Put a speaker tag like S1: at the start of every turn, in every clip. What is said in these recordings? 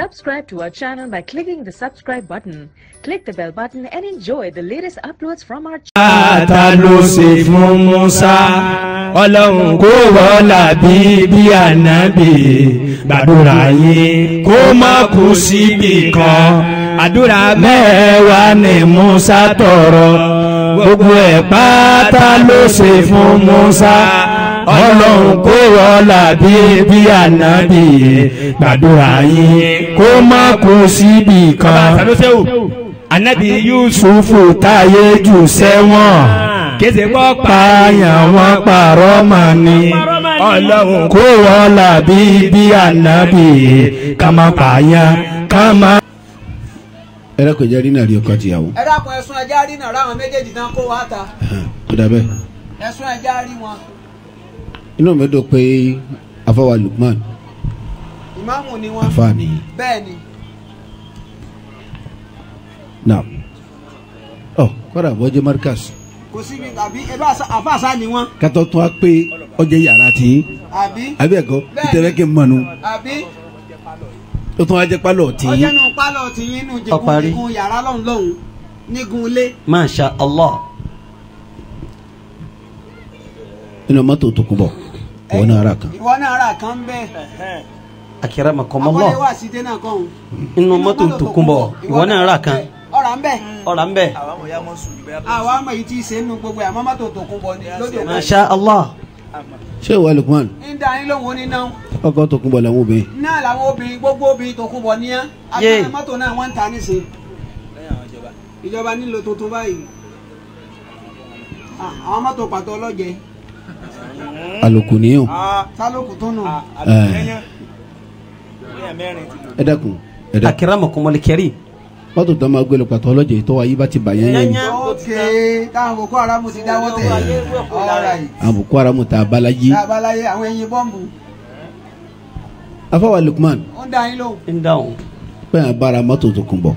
S1: Subscribe to our channel by clicking the subscribe button. Click the bell button and enjoy the latest uploads from our channel.
S2: Ta ló ṣe fún Musa Ọlọ́run kó wọlá bí ànábì gbàdúrà yín kó má kú síbì kan àdúrà mẹ́wàá ni Musa tọrọ gbogbo ẹ̀ pátá ló ṣe fún Musa Ọlọ́run kó wọlá bí ànábì gbàdúrà yín kó má kú síbì kan. Ànábì Yusufu táyé jù sẹ́wọ̀n kése gbọ́ pààyàn wọn pààrọ̀ mà ní Ọlọ́run kó wọlá bí ànábì ká má pààyàn ká má.
S3: ẹ dákun ẹjẹ rí náà rí ọkọ tìyàwó.
S4: ẹ dákun ẹ̀sùn ẹja rí náà ráwọn méjèèjì tán kó wá ta.
S3: ó dàbẹ́.
S4: ẹ̀sùn ẹja rí wọn.
S3: inú mi dùn pé afọwà Lukman.
S4: ìmáàmù ni wọn.
S3: afa ni.
S4: bẹ́ẹ̀ ni.
S3: naam ọ kọ́ra àbọ̀jẹ́ Marcus.
S4: kò síbi àbí ẹbí àfàṣà ni wọn.
S3: kátó tún á pé ọjẹ́ yàrá tí.
S4: àbí
S3: ẹ̀kọ́ ìtẹ̀wé kí n mọ̀nù.
S4: àbí.
S3: ó tún á jẹ́ pálọ̀ tí.
S4: ọjọ́ nù pálọ̀ tí yín nù jẹ̀kún yàrá lọ́hùn nígun ilé.
S2: Masha Allah.
S3: inú mọ́tò tó kún bọ̀ ìwọ náà ara kan.
S4: ìwọ náà ara kan bẹ́ẹ̀.
S2: Akramakumullah.
S4: àkọlé wà sí dénà kan.
S2: inú mọ́tò tó kún bọ̀ ìwọ náà rà kan.
S4: ọ̀rà ń bẹ̀.
S2: ọ̀rà ń bẹ̀.
S4: àwa àmọ̀ yìí ti ṣe é nu gbogbo àmọ́ mọ́tò tó kún bọ̀ lóde òkú.
S2: Masha Allah.
S3: ṣé ìwà Lukman.
S4: ń da yín lóhùn oníná.
S3: ọkọ tó kún bọ̀ làwọn obìnrin.
S4: náà làwọn obìnrin gbogbo obìnrin tó kún bọ̀ ní án. àti mọ́tò náà wọ́n ń ta níṣe. ìjọba nílò tuntun báyìí. àwọn mọ́tò pàtó ọlọ́jẹ.
S3: àlòkù nìyẹn.
S4: sálòkù tó nù.
S3: ẹ dákun.
S2: Akramakumul karim.
S3: mọ́tò tó máa gbé lọ pàtó ọlọ́jẹ̀ tó wáyé bá ti bà yẹn yẹn.
S4: ókè táwọn Boko Haram ti dáwọ́ tẹ̀.
S3: àwọn Boko Haram ta abalaye.
S4: abalaye àwọn ẹyin bọ́ǹbù.
S3: afọwà Lukman.
S4: ó ń da yín lóhùn.
S2: ń dáhùn.
S3: pé à ń bára mọ́tò tó kún bọ̀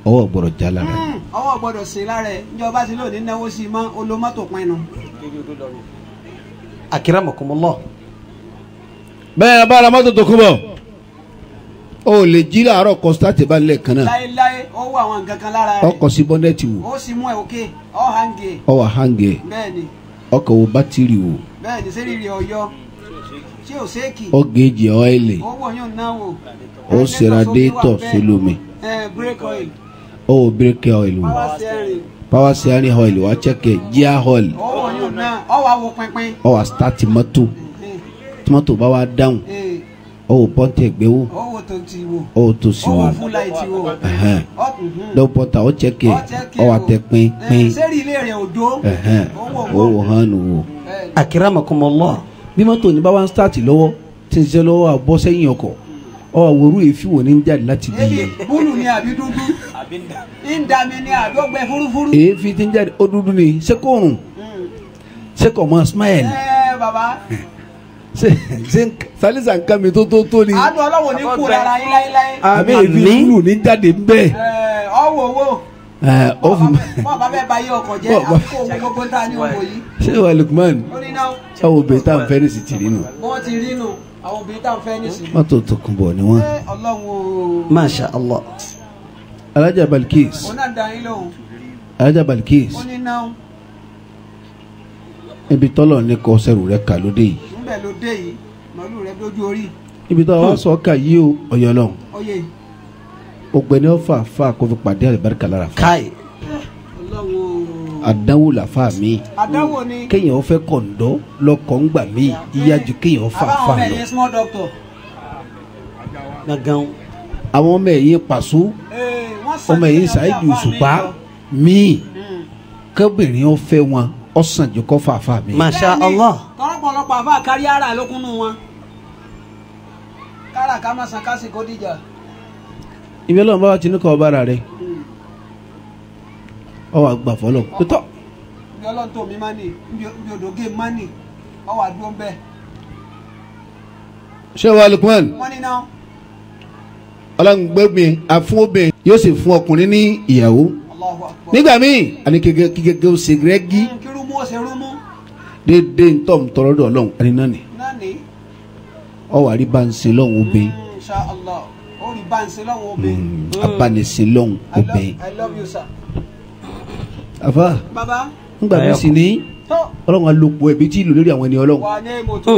S3: ọwọ́ gbọ́dọ̀ já lára.
S4: ọwọ́ gbọ́dọ̀ sí lára ẹ̀ ìjọba ti lóde náwó sí i mọ́ olómọ́tò pinnu.
S2: Akramakumullah.
S3: bẹ́ẹ̀ à ń bára mọ́tò tó kún bọ̀ o lè jí láàárọ̀ kọ́sítàtì bá nílẹ̀ kan náà.
S4: láéláé ó wọ àwọn nǹkan kan lára rẹ̀.
S3: ọkọ̀ sí bọ́nẹ́ẹ̀tì wò.
S4: ó sì mú ẹ òkè ọ hange.
S3: ọ wà hange.
S4: bẹ́ẹ̀ni.
S3: ọkọ̀ wo bátìrì wò.
S4: bẹ́ẹ̀ni sẹ́rìrì ọ̀yọ́ tí ò séèkì.
S3: ọ géèjì ọ́ìlì.
S4: ó wọ̀ yóò náà wò.
S3: ó sèrà déétọ̀ sílùmí.
S4: brake oil.
S3: ó brake oil wò. power steering oil wà chẹ́kẹ̀ gear oil.
S4: ó wọ̀ yóò náà ọ wà wò pínpín.
S3: ọ wà start mọ́tò mọ́tò bá wà dáhùn ọ wò pọ́ńtì ẹ̀gbẹ́ wò.
S4: ó wò tó ti wò.
S3: ó wò tó sì wò.
S4: ó wò full light wò.
S3: lọ́wọ́ pọ́ńtà ọ chẹ́kẹ̀ ọ wà tẹ pín.
S4: sẹ́rì ilé rẹ̀ òdo.
S3: ó wò hàn wò.
S2: Akramakumullah.
S3: bí mọ́tò ní bá wà ń start lọ́wọ́ tí ń ṣe lọ́wọ́ àbọ̀ sẹ́yìn ọkọ̀ ọ àwòrú èéfì wò ní ń jáde láti bí i.
S4: búlù ni àbí dúdú ń dami ni àbí ọgbẹ fúrúfúrú.
S3: èéfì tí ń jáde ó dúdú ni ṣé kò rùn ṣé kò mọ smile.
S4: baba.
S3: ṣe salisa nǹkan mi tó ni.
S4: àánú ọlọ́wọ́ ní kú rárá yín láéláé.
S3: àmì èéfì búlù ní jáde ń bẹ́ẹ̀.
S4: ọwọ́ owó.
S3: ọ fún mi.
S4: bọ́ọ̀ bá fẹ́ ba yé ọkọ̀ jẹ́ àkókò owó gbogbo ń ta ní owó yìí.
S3: ṣé wà Lukman.
S4: ó ní náà.
S3: sáwọn obìnrin tá à ń fẹ́ ní sì ti rí nù.
S4: wọ́n ti rí nù àwọn obìnrin tá à ń fẹ́ ní sí.
S3: mọ́tò tó kún bọ̀ ni wọ́n.
S4: ọlọ́run.
S2: Masha Allah.
S3: Alájà Balkis.
S4: ó náà da yín lóhùn.
S3: Alájà Balkis.
S4: ó ní náà.
S3: ibi tọ́lọ̀ ní kọ́ sẹ́rù rẹ̀ kà lóde yìí.
S4: níbẹ̀ ló dé yìí màálù rẹ̀ dójú orí.
S3: ibi tó wá sọ ká yí o ọ̀yọ́ lọ.
S4: oyè.
S3: ọ̀gbẹ́ni ọ̀fà fà kó fi pàdé àlùbáríkà lára fún.
S2: káì.
S3: àdánwò làfà mi.
S4: àdánwò ni.
S3: kéèyàn fẹ́ kọ̀ǹdọ́ lọ́kọ̀ ńgbà mi ìyá ju kéèyàn fà fà
S4: àbáwọn
S3: lọ.
S4: ẹ̀yìn small doctor.
S2: gangan.
S3: àwọn ọmọ ẹ̀yìn pàṣọ ọmọ ẹ̀yìn Saheed Òṣùpá mi kẹ́bìnrin ọ̀fẹ́ wọn ọ̀sán jù kọ́ fà fà mi.
S2: Masha Allah.
S4: tọ́lọ́pọ̀lọpọ̀ àfa kárí ara lókùnú wọn. kára ká má san kásì kó dìjà.
S3: ìbí ọlọ́run bá wà tí ní kọ́ ọba rẹ̀ ọ wà gbà fọlọ́ pétọ́.
S4: ibi ọlọ́run tó mi máa nì ibi odò gé máa nì ọ wà dúró bẹ́ẹ̀.
S3: ṣé wàá Lukman.
S4: wọ́n ní náà.
S3: ọlọ́run gbẹ́gbẹ́ àfún obìnrin yóò sì fún ọkùnrin ní ìyàwó. nígbà míì àní kékeré ó ṣe rẹ́gí.
S4: kí rúmú ó ṣe rúmú.
S3: déédéé ń tọ́ tọrọ dọ̀ ọlọ́run àní náà ni. ọ wà rí bá ń sin lọ́hùn obìnrin.
S4: ó rí báńsì lọ́wọ́ obìnrin.
S3: Abánisin lọ́hùn obìnrin.
S4: I love you sir.
S3: Àfà.
S4: Baba.
S3: Nígbà mi sì ní ọlọ́run alòpọ̀ ẹ̀bí tí ìlú lórí àwọn ènìyàn ọlọ́run.
S4: Wà ní mọ́tò.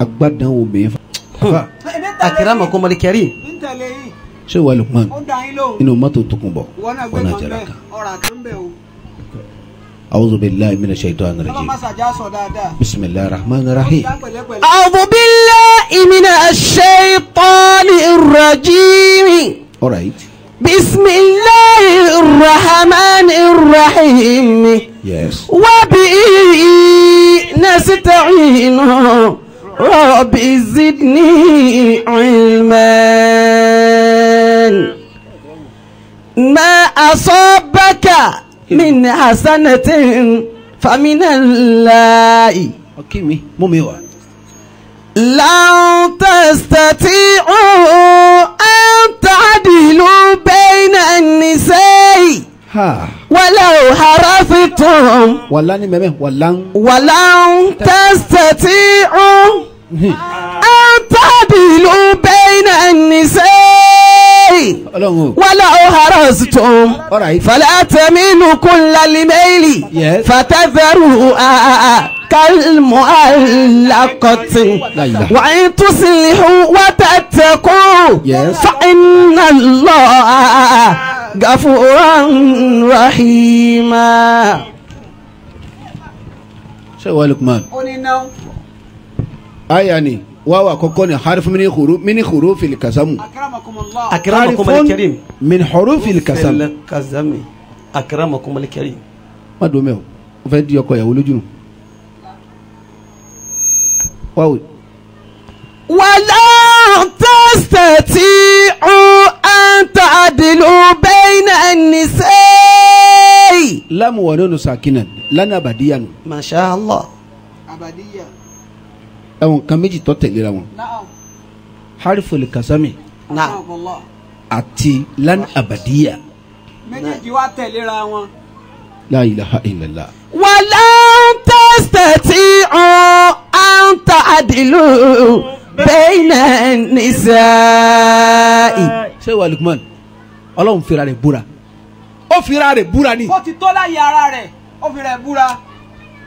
S3: Agbádàn obìnrin. Àfà.
S2: Akramakum al-karim.
S4: Ń tẹ̀lé yìí.
S3: Ṣé wà Lukman?
S4: Ó dá yín lóhùn.
S3: Inú mọ́tò tó kún bọ̀.
S4: Ìwọ náà gbé
S3: Ọ̀nà
S4: kan
S3: àjàrà
S4: bẹ́ẹ̀.
S3: kan.
S4: Ọ̀rà kan bẹ́ẹ̀ o.
S3: A'udhu billahi minash shaitani rajim.
S4: Ọlọ́mọ sàjà sọ dáadáa.
S3: Bismillahir rahmanir rahim.
S4: Dá pẹ̀lẹ́pẹ̀lẹ́.
S2: أعوذ بالله من الشيطان الرجيم.
S3: All right.
S2: بسم الله الرحمن الرحيم.
S3: Yes.
S2: وبه نستعين رب زدني علما. ما أصابك من حسنة فمن الله
S3: Okay mi. Mú mi wá.
S2: لن تستطيعوا أن تعدلوا بين النساء
S3: Ha.
S2: ولو حرصتم
S3: Wàlá ni mẹ́mẹ́. Wàlá.
S2: ولن تستطيعوا أن تعدلوا بين النساء
S3: Ọlọ́run o.
S2: ولو حرصتم
S3: All right.
S2: فلا تميلوا كل الميل
S3: Yes.
S2: فتذروها كالمعلقة
S3: لا إله.
S2: وإن تصلحوا وتتقوا
S3: Yes.
S2: فإن الله غفور رحيما.
S3: Ṣé wà Lukman?
S4: Ó ní náà.
S3: Aya ni wáwà kọ́kọ́ ni harfu min hurufil kasamu.
S4: Akramakumullah.
S2: أكرمكم الكريم.
S3: Min hurufil kasamu.
S2: الكزم أكرمكم الكريم.
S3: Má dùn mẹ́ o. O fẹ́ di ọkọ ìyàwó lójú nù. Wáwo.
S2: ولا تستطيعوا أن تعدلوا بين النساء.
S3: Lámù wà nínú sàkínà. Lánàá àbàdíyà nù.
S2: ما شاء الله.
S4: Abadiyya.
S3: Ẹ̀wọ̀n kan méjì tó tẹ̀léra wọn.
S4: Na'am.
S3: Harful kasami
S2: نعم.
S4: Akramakumullah.
S3: àti lánàá àbàdíyà.
S4: Méjèèjì wá tẹ̀léra wọn.
S3: La ilaha illallah.
S2: ولن تستطيعوا أن تعدلوا بين النساء.
S3: Ṣé wà Lukman? Ọlọ́run fira rẹ̀ búra. Ó fira rẹ̀ búra ni.
S4: Ó ti tó láyé ara rẹ̀. Ó fi rẹ̀ búra.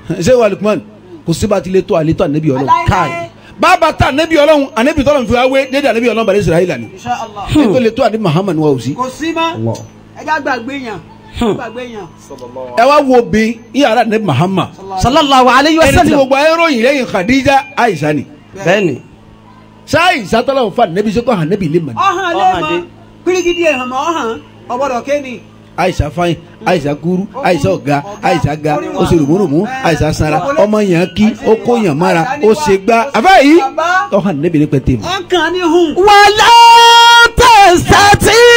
S3: Ṣé wà Lukman? Kò sí bá ti lè tó àlétọ́ ànẹ́bí Ọlọ́run.
S4: Aláìláyé.
S3: Bàbá ta ànẹ́bí Ọlọ́run ànẹ́bí tọ́lọ́run fi wá wé dédé ànẹ́bí Ọlọ́run bàdé Israẹli ni.
S4: Insha Allah.
S3: Ètò lè tó ànẹ́bí Muhammad wa ò sí.
S4: Kò sí mọ́. Ẹja gbàgbé yàn. Gbàgbé yàn.
S3: Ẹ wá wo bí yàrá ànẹ́bí Muhammad.
S2: صلى الله عليه
S3: Ẹni tí
S2: وسلم.
S3: gbogbo ayé ròyìn lẹ́yìn Khadija Aisha ni.
S2: بني.
S3: Ṣé Aisha tọ́lọ́run fa ànẹ́bí sẹ́kọ̀ ànẹ́bí lè mọ̀ ni.
S4: Ọ̀hàn lé mọ́. Pírígídì ẹ̀hàn mọ́ ọ̀hàn. Ọ̀gbọ́dọ̀ kéènì.
S3: Aisha fain, Aisha kúrú, Aisha ọ̀gá, Aisha ga, ó ṣe rùmúrùmú, Aisha sanra, ọmọ yẹn kí, ó kó yàn mára, ó ṣe gbá. Àbá yìí tọ́hàn ànẹ́bí ní pẹ́tẹ́ mọ́.
S4: Ọkàn ni hùn.
S2: ولا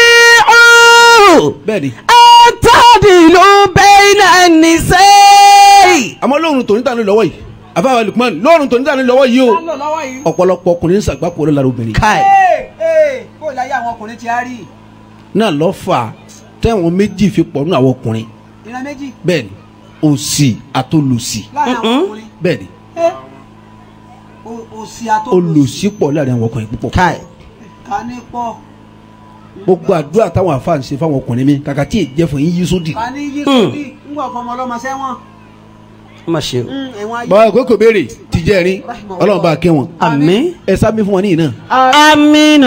S2: تستطيعوا
S3: Bẹ́ẹ̀ni,
S2: أن تعدلوا بين النساء.
S3: àmọ́ lóòrùn tòní tà ní lọ́wọ́ yìí. Àbá Lukman lóòrùn tòní tà ní lọ́wọ́ yìí o.
S4: Ká lọ lọ́wọ́ yìí.
S3: Ọ̀pọ̀lọpọ̀ ọkùnrin ń ṣàgbákò ló lára obìnrin.
S2: كاي.
S4: Kó láyé àwọn ọkùnrin ti á rí.
S3: Náà lọ́ fà tẹ́wọ̀n méjì fi pọ̀ nínú àwọn ọkùnrin.
S4: Ìran méjì
S3: Bẹ́ẹ̀ni, òsì àtolòsì.
S4: láàrin àwọn ọkùnrin.
S3: Bẹ́ẹ̀ni,
S4: Òsì àtòlòsì.
S3: olòsì pọ̀ láàrin àwọn ọkùnrin púpọ̀.
S2: كاي.
S4: Ká ní pọ̀.
S3: Gbogbo àdúrà táwọn àfáà ń ṣe fáwọn ọkùnrin mi kàkà tí èyí jẹ́ fún yín yí sódì.
S4: Ká ní yí sódì. Ń gbọ́ fọmọ ọlọ́mọ sẹ́wọ̀n.
S2: ما شاء.
S4: Ẹ̀wọ̀n ayé.
S3: Bọ́lá ìkókò béèrè ti jẹ́ rin Ọlọ́run bá kẹ́ wọn.
S2: آمين.
S3: Ẹ sábẹ́ fún wọn ní ìná.
S2: آمين.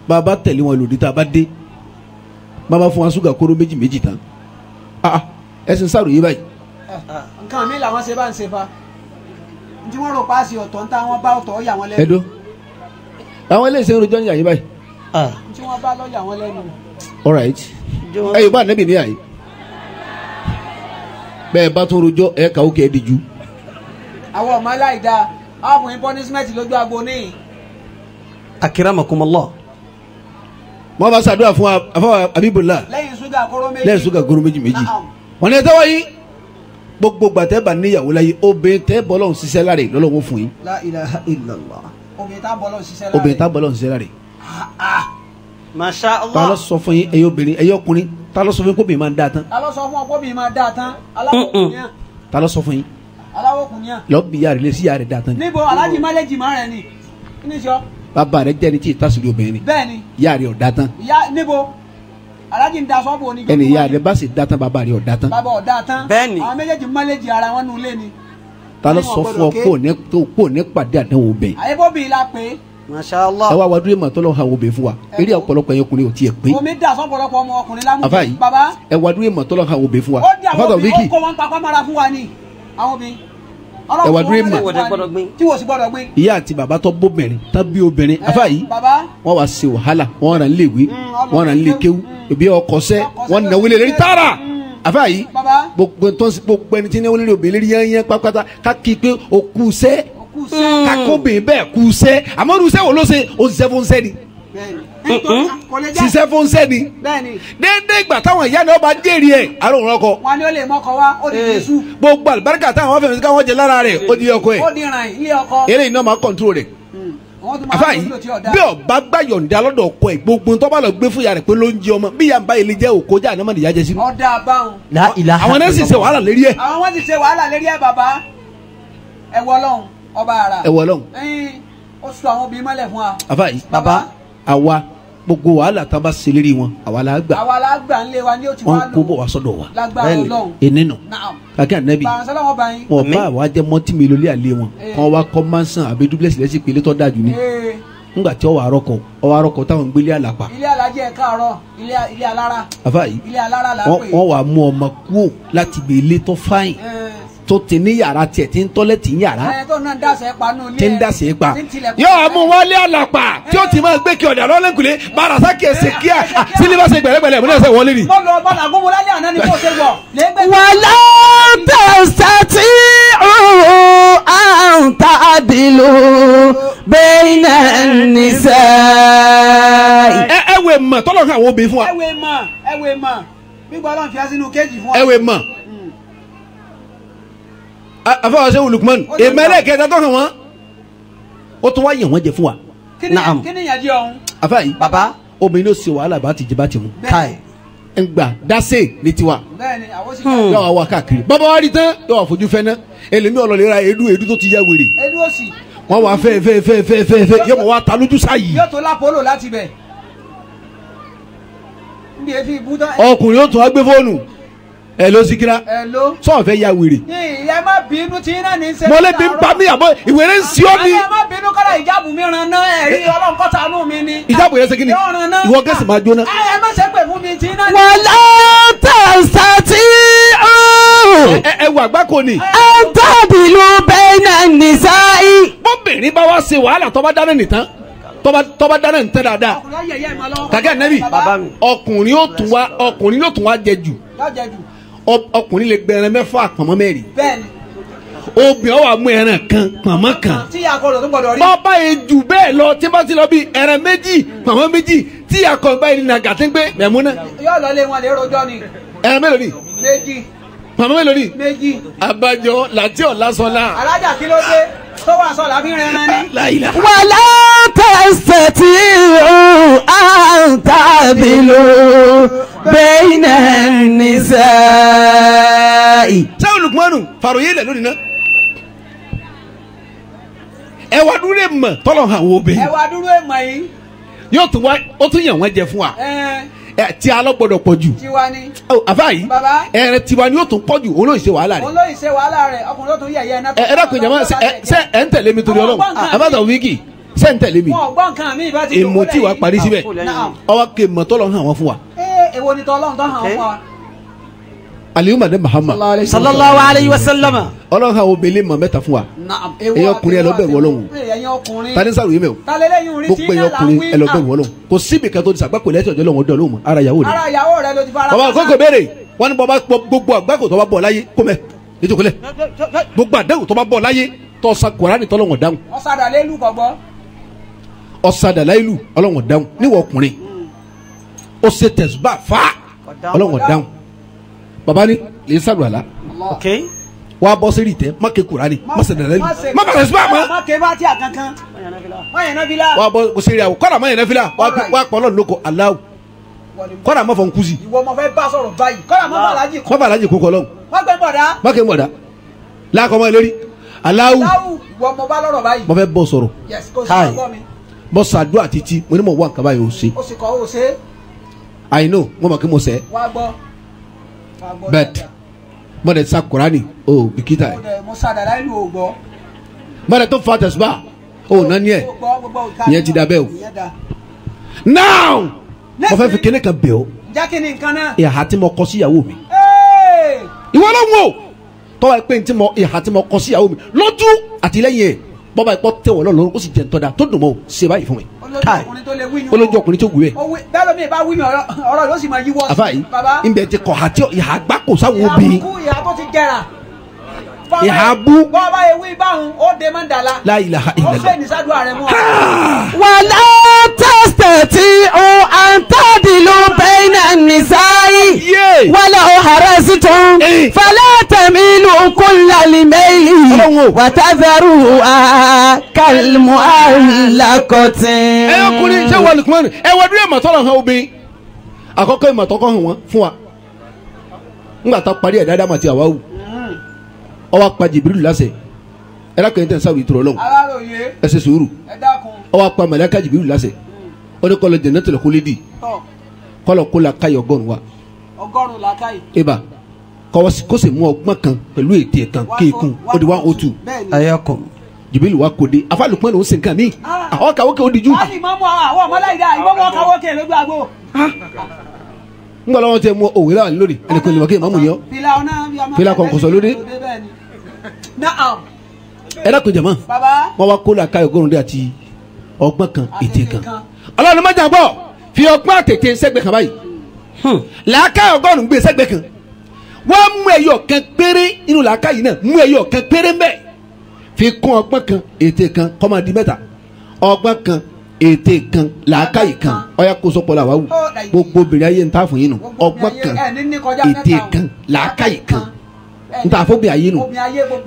S3: Bàbá tẹ̀lé wọn lòdì tá a bá dé. Bàbá fún wa ṣúgà kóró méjì méjì tán. Ẹsìn sàròyé báyìí.
S4: Nǹkan mi làwọn ṣe bá ń ṣe fa. Tí wọ́n rò páàsì ọ̀tọ̀ ń tá wọ́n bá ọ̀tọ̀ ọ̀yà wọn lẹ́nu.
S3: Ẹ̀dọ́. Àwọn eléyìí ń rojọ́ ní àyè báyìí.
S4: Tí wọ́n bá lọ́yà wọn lẹ́nu.
S3: All right. Ẹ yóò bá nẹ́bì ní àyè. Bẹ́ẹ̀ bá tún rojọ́ ẹ̀ kà ó kẹ́ ẹ́ díjú.
S4: Àwọn ọmọ aláìda ọkùnrin pọ́nísímẹ́ǹtì lójú agbo ní.
S2: أكرمكم الله.
S3: Wọ́n bá ṣàdúrà fún àfọwọ́ Abibullah
S4: Lẹ́yìn ṣúgà kóró méjì.
S3: lẹ́yìn ṣúgà kóró méjì méjì.
S4: Naam.
S3: Wọ́n ní ẹ tẹ́wọ́ yín. Gbogbo gbàtẹ́ bá níyàwó láyé obìnrin tẹ́ bọ́ lọ́hùn ṣiṣẹ́ láre lọ́lọ́wọ́ fún yín.
S4: La ilaha illallah. Obìnrin tá bọ́lọ̀ ṣiṣẹ́ láre.
S3: Obìnrin tá bọ́ lọ́hùn ṣiṣẹ́ láre.
S2: ما شاء
S3: Ta ló
S2: الله.
S3: sọ fún yín ẹ̀yin obìnrin ẹ̀yin ọkùnrin ta ló sọ fún yín kó bìnrin máa ń dáa tán.
S4: Ta ló sọ fún ọkọ bìnrin máa dáa tán? Aláwọ̀ kùnìyàn.
S3: Ta ló sọ fún yín
S4: Aláwọ̀ kùnìyàn.
S3: lọ́ọ́ bí ìyá rẹ̀ lé sí ìyá rẹ̀ dáa tán ni.
S4: Níbo alájì málẹ́jì máa rẹ̀ ni? Kí ni sọ?
S3: bàbá rẹ jẹ́ni tí ìtàsílẹ̀ obìnrin
S4: bẹ́ẹ̀ni
S3: ìyá rẹ ọ̀dá tán
S4: ìyá níbo alájí ń da sọ́ọ̀bù oníjọ́
S3: ẹni ìyá rẹ bá sì dá tán bàbá rẹ ọ̀dá tán
S4: bàbá ọ̀dá tán
S5: Bẹ́ẹ̀ni.
S4: àwọn méjèèjì mọ́lẹ́jì ara wọn nù lé ni.
S3: ta ló sọ fún ọ kó ní pàdé àdánwò bẹ́ẹ̀
S4: àyèbóbì la pé
S5: Masha Allah.
S3: ẹ wá wá dúró ìmọ̀ tó lọ́ ha obìnrin fún wa eré ọ̀pọ̀lọpọ̀ ẹ̀yìn ọkùnrin ò tiẹ̀ pé
S4: omi dà sọ́pọ̀lọpọ̀ ọmọ ọkùnrin lámú
S3: àfa yìí
S4: bàbá
S3: ẹ wá dúró ìmọ̀ tó lọ́ ha obìnrin fún wa
S4: ó di àwọn
S3: àfàtà
S4: obìnrin
S3: Vicky
S4: ó kó wọn papá mọ́ra fún wa ni àwọn obìnrin
S3: Ẹ wá dúró ìmọ̀.
S4: tí wò sí gbọ́dọ̀ gbé.
S3: ìyá àti bàbá tó bóbìnrin tó bí obìnrin àfa yìí
S4: bàbá
S3: wọ́n wá ṣe wàhálà wọ́n ràn lé ìwé wọ́n ràn lé kéwú ìbí ọkọ̀ṣẹ́ wọ́n náwó lé lérí tààrà àfa yìí
S4: bàbá
S3: gbogbo ẹni tí náwó lé obìnrin lérí yányán pápátá ká kí pé o kú sẹ́
S4: òkú sẹ́
S3: ká kó bèè bẹ́ẹ̀ kú sẹ́ àmọ́ irú sẹ́ wo ló ṣe o ṣiṣẹ́ fún sẹ́ ni
S4: bẹ́ẹ̀ni kò lè jẹ́
S3: ṣiṣẹ́ fún sẹ́ ni
S4: bẹ́ẹ̀ni
S3: déédéé ìgbà táwọn ìyá ni wọ́n bá jèrè ẹ̀ àrùn ọkọ
S4: wọn ni ó lè mọ́kọ wá ó di jésù
S3: gbogbo àlùbáríkà táwọn fẹ̀mí káwọn jẹ lára rẹ̀ ó di ọkọ ẹ̀
S4: ó di ràn ilé ọkọ
S3: eléyìí náà máa kọ̀ntúrò rẹ̀
S4: àwọn tó máa
S3: àfa
S4: ń
S3: yìí
S4: lò tí ọ̀dà
S3: bí ọba gbà yọ̀ǹda lọ́dọ̀ ọkọ ẹ̀ gbogbo tó bá lọ gbé fún ìyá rẹ̀ pé ló ń jẹ ọmọ bí ìyá ń bá ilé jẹ́ òkò já àná mọ̀ nìyá jẹ sínú
S4: ọ̀dà báwọn
S5: La ilaha
S3: àwọn náà sì ṣe wàhálà lérí ẹ̀
S4: àwọn wọn ti ṣe wàhálà lérí ẹ bàbá ẹ wọ Ọlọ́run ọba ara
S3: ẹ wọ lọ́hùn
S4: ó sọ àwọn obìnrin mọ́lẹ̀ fún wa
S3: àfa yìí
S5: Bàbá.
S3: àwa gbogbo wàhálà tá a bá ṣe lérí wọn àwa la gbà
S4: àwa la gbà ń lé wa ní ó ti
S3: wọn
S4: wá
S3: kó
S4: lò
S3: bọ̀ wá sọ́dọ̀ wa
S4: lágbára
S5: Bẹ́ẹ̀ni.
S4: Ọlọ́run
S3: ẹnìnà
S4: naam
S3: kàkẹ́ ànábì
S4: bàrànsálà wọn bá yín
S3: wọn bá àwa jẹ mọ́tì mi lólé àlẹ́ wọn kàn wá kọ́ mánsán àbí dúpẹ́sì lẹ́sìn pélé tó dájú ni
S4: Ee,
S3: ńgbà tí ọwọ́ àrọ́kọ táwọn gbélé àlàpà
S4: ilé alájẹ káàárọ̀ ilé alára
S3: àfa yìí
S4: ilé alára là ń pè
S3: wọ́n wà mú ọmọ kúò láti gbé ilé tó fáyìn tó ti ní yàrá tiẹ̀ tí ń tọ́lẹ̀tì ń yàrá
S4: ẹ tó náà ń dàsẹ̀ panu ilé
S3: tí ń dàsẹ̀ pa
S4: tí ń tilẹ̀kùn.
S3: yóò mú wálé àlàpà tí ó ti máa gbé kí ọ̀dà lọ́lẹ́kùnlé barasa kí ẹsẹ̀ kíá sílíbàṣẹ gbẹ̀rẹ́gbẹ̀rẹ́ múlẹ̀ ẹsẹ̀ wọlé ni.
S4: mo lọ bọ́lá gbogbo lálẹ́ àná ni kò ṣe wọ̀ lẹ́gbẹ̀ẹ́.
S5: Wala tastati'u an ta'dilu bayna an-nisa'i.
S3: ẹ wẹ mọ tọ́lọ̀ kan àwọn obìnrin fún wa
S4: ẹwẹ mọ gbígbọ́ Ọlọ́run fi á sínú kéèjì fún wa.
S3: ẹ wẹ mọ afọwọ́sẹ́ olùkùmọ́nù èmẹ́lẹ́ kẹta tó hàn wọ́n ó tún wá yàn wọ́n jẹ fún wa
S5: Naam.
S4: kí ni ìyànjú ọ̀hún.
S3: àfa yìí
S5: Bàbá.
S3: obìnrin ló ṣe wàhálà bá ti jẹ bá ti mú
S5: Kai.
S3: ń gbà dáṣe ní tiwa
S4: bẹ́ẹ̀ni àwọn sì
S3: yóò wá wá káàkiri bàbá wa rí tán yóò wá fojú fẹ́ ná ẹlẹ́mi ọlọ́lẹ̀ ra èédú tó ti yá wèrè
S4: ẹdú òsì
S3: wọ́n wá fẹ́ yóò mọ̀ wá ta lójú sáyìí
S4: yóò tó lápòlò láti bẹ̀. ndí efi ibú tán.
S3: ọkùnrin yóò tún wá gbé fóònù ẹ ló Síkírà
S4: ẹ ló.
S3: sọ̀rọ̀ fẹ́ ya wèrè
S4: ìyá má bínú tí iná ní í ṣe.
S3: mọ́lẹ́ bí ń pa mí àbọ̀ ìwéré ń sí ọ́ ni
S4: ẹ má bínú kọ́lá ìjáàbù mi ràn náà ẹ̀rí Ọlọ́run kọ́ ṣàánú mi ni.
S3: ìjábọ̀ yẹn ṣe kí ni
S4: yóò ràn náà.
S3: ìwọ gẹ̀ẹ́sì máa jóná.
S4: ẹ má ṣe pè fún mi tí iná ní.
S5: Wala tastati'u
S3: ẹ wà àgbákò ni
S5: an ta'dilu bayna an-nisa'i.
S3: bọ́bìnrin bá wá ṣe wàhálà tó bá dáná nìtàn tó bá dáná nìtàn dáadáa
S4: ọkùnrin yẹ̀yẹ́ ìmọ̀ lọ́wọ́.
S3: kàkẹ́ nẹ́bì
S5: Bàbá mi.
S3: ọkùnrin yóò tún wá jẹ jù
S4: yóò jẹ jù.
S3: ọkùnrin lè gbẹ ẹran mẹ́fà pọ̀nmọ́ mẹ́rin
S4: bẹ́ẹ̀ni
S3: obìnrin wà mú ẹran kan pọ̀nmọ́ kan
S4: tí akọlò tó gbọdọ̀ rí.
S3: bàbá yẹn jù bẹ́ẹ̀ lọ tí bá ti lọ bí ẹran méjì pọ̀nmọ́ méjì tí akọ báyìí ní àgàtí ń gbé mẹ̀múnà
S4: yóò lọ lé wọn lè rojọ́ ni.
S3: ẹran mélòó ni
S4: méjì
S3: pọ̀nmọ́ mélòó ni
S4: méjì.
S3: abájọ làtí ọ̀làsọ̀lá
S4: alájà kí ló dé tó wà sọ làbí rẹ̀ rán ni.
S3: láìla.
S5: Wala tastati'u an ta'dilu bayna an-nisa'i.
S3: sẹ́wọ̀n Lukmanu fàròyé lẹ̀ lónìí náà ẹ wá dúró mọ̀ tọ́lọ̀ hàn wọ́n bẹ́ẹ̀
S4: ẹ wá dúró èèmọ̀ yìí.
S3: yóò tún wá ó tún yàn wọ́n jẹ fún wa ẹ tí a lọ gbọ́dọ̀ pọ̀ jù
S4: tiwa ni.
S3: àfa yìí
S4: Bàbá.
S3: ẹrẹ tiwa ni yóò tún pọ̀ jù òun ló ń ṣe wàhálà rẹ̀
S4: olóyè ṣe wàhálà rẹ̀ ọkùnrin tó tún yẹ̀yẹ́ iná.
S3: ẹ dákun jama ṣe ẹ ń tẹ̀lé mi torí Ọlọ́run abáta wíìkì ṣe ń tẹ̀lé mi
S4: wọn ò gbọ́ nǹkan mi ìbá ti
S3: èmo tí wàá parí síbẹ̀
S4: Naam.
S3: ọwọ́ kè mọ̀ tọ́lọ̀ hàn wọ́n fún wa
S4: èwo ni tọ́lọ́run tó hàn fún wa.
S3: aliyu madu Muhammad
S5: Sallallahu alayhi wa sallam.
S3: Ọlọ́run hàn obìnrin mọ̀ mẹ́ta fún wa
S4: Naam.
S3: ẹ̀yin ọkùnrin ẹ lọ bẹ̀rù Ọlọ́run
S4: ẹ̀yin ọkùnrin.
S3: tani sáré yìí mẹ́ o
S4: talẹ́lẹ́yìn rí tí
S3: gbogbo ẹ̀yin ọkùnrin ẹ lọ bẹ̀rù Ọlọ́run kò síbi kan tó ti sàgbákò lẹ́sẹ̀ ọjọ́ lọ́wọ́ dọ̀lọ́wọ́ mọ́ ara ìyàwó rẹ̀
S4: ara ìyàwó rẹ̀ ló ti fara.
S3: bàbá àkókò béèrè wọn ni bàbá gbogbo àgbákò tó bá bọ̀ láyé kó mẹ́ nítorí gbogbo àdéhùn tó bá bọ̀ láyé tó sa Kùránì tọ́lọ́wọ̀n dáhùn
S4: ọ̀sàdà lélù kọ̀gbọ́.
S3: ọ̀sàdà láìlú ọlọ́wọ̀n dáhùn níwọ̀ ọkùnrin ó ṣe tẹ̀sùbà fà ọlọ́wọ̀n dáhùn bàbá ní lè sàlù àlá
S5: Okay.
S3: wàá bọ́ sí ìtẹ́ má ké Kùránì má ṣe dàlẹ́ lù má bàtà sí bàmọ́
S4: má ké bá tí a kankan. má yẹn náà bí la.
S3: wàá bọ́ sí ìyàwó kọ́dà má yẹn náà fi la wàá pọ̀ lọ́nà lóko aláwù kọ́dà má fọ nkúzi
S4: ìwọ ọmọ fẹ́ bá sọ̀rọ̀ báyìí kọ́lá má bàa lájì kọ́.
S3: má bàa lájì kókó lọ́hùn
S4: má gbẹ́ bọ̀dá.
S3: má ké mọ̀dá láàkọ́ mọ́ ẹ lórí aláwù
S4: láwù ìwọ ọmọ bá lọ́rọ̀ báyìí.
S3: mo fẹ́ bọ́ sọ̀rọ̀
S4: yes kò sí
S5: Hi.
S4: ọgbọ́n mi.
S3: bọ́ sàdúrà títí mo ní mo wá nǹkan báyìí ó ṣe.
S4: ó sì kọ́ ó ṣe.
S3: I know mo mọ̀ kí mo sẹ́.
S4: wá gbọ́.
S3: bet mo dẹ̀ sa Kùránì o bìkítà ẹ̀.
S4: mo sàdàrà ìlú ò gbọ́.
S3: mo dẹ̀ tó fa tẹ̀síbà o nání ẹ̀ ìyẹn ti da bẹ́ẹ̀ o. now mo fẹ́ fi kíní kan bẹ̀ ọ́.
S4: jákè ní nǹkan náà.
S3: ìhà tí mo kọ síyàwó mi. ìwọ ló ń wò tọ́wọ́ ẹ pé ìhà tí mo kọ síyàwó mi lójú àtìlẹ́yìn ẹ̀ bọ́ba ìpọ́ tẹ̀wọ̀ lọ́rùn ó sì jẹ́ ntọ́da tó dùn mọ́ o ṣe báyìí fún mi. olójú ọkùnrin tó wù ẹ́.
S4: bẹ́ẹ̀ ló mi bá wí mi ọ̀rọ̀ ló sì máa yíwọ́ sí.
S3: àfààní ìbẹ̀ ti kọ̀ àti ìhà gbáko sáwọn obìnrin.
S4: ìhà tó ti jẹrà.
S3: ìhà bú.
S4: bọ́ọ̀bá ewì báwọn ó dé mọ́ dàla.
S3: La ilaha illallah.
S4: ó fẹ́ nísàdúrà rẹ mọ́.
S5: wàlá tẹ́sítẹ̀tì ó àǹtàdìlú bẹ́ẹ̀nà nìsáyì wàlá ó hàrẹ́sì tún fàlẹ́ tẹ̀mílù kúnlẹ̀ mẹ́lì wàtàzẹ́rù kàlmù àlàkọ̀tì.
S3: ẹ ọkùnrin ṣé wà lùkùmọ́nù ẹ wọ́n dúró ìmọ̀tọ́ lọ́hàn obìnrin àkọ́kọ́ ìmọ̀tọ́ kọ́ hàn wọ́n fún wa ńgbà tá a parí ẹ̀ dáadáa màtí àwa wù ọwọ́ apá Jibril lásẹ̀ ẹ lákàtúntẹ̀ tẹ̀ ń sáwìí tó lọ́wọ́ ẹ ṣe sùúrù ọwọ́ apá màláíkà Jibril lásẹ̀ ó ní kọ́lọ̀ Jannatul Khuldi kọ́lọ̀ kó la káyọ̀ ọgọ́rùn wa
S4: ọgọ́rùn la káyì.
S3: ibà kó sì mú ọgbọ́n kan pẹ̀lú ètè kan kéèkún ó di 102
S5: ayọkọ
S3: Jibril wa kò dé afálùpọ̀ ní o sì ń kàn mí àwọn kàwókè ó di jù.
S4: wọ́n ní ìmọ̀mú àwọn ọmọláyìí dá ìmọ̀mú ọkàwókè lójú àgbo.
S3: n gbọ́dọ̀ wọn tẹ mú òwe láwà lórí ẹni kò lè mọ̀ kí ìmọ̀mù yọ. fìlà kọ̀ǹkọ̀sọ̀ lóde. ẹ dákun jẹ̀mọ́ wọ́n wá kó làákà ọgọ́rùn-ún dé àti ọgbọ́n kan ètè kan. ọlọ́run má jà gbọ́ fi ọgbọ́n àtètè sẹ́gbẹ̀ kan báyìí làákà ọgọ́rùn-ún gbé sẹ́gbẹ̀ kan wọ́n mú ẹyọ kan péré inú làákà yìí náà mú ẹyọ kan péré mbẹ́ fi kún ọgbọ́n kan ètè kan kó máa di mẹ́ta ọgbọ́n kan ètè kan làákàyè kan ọyá kó sọpọ la wà wù gbogbo obìnrin ayé ń ta fún yín nù ọgbọ́n kan ètè kan làákàyè kan n ta fún bí ayé nù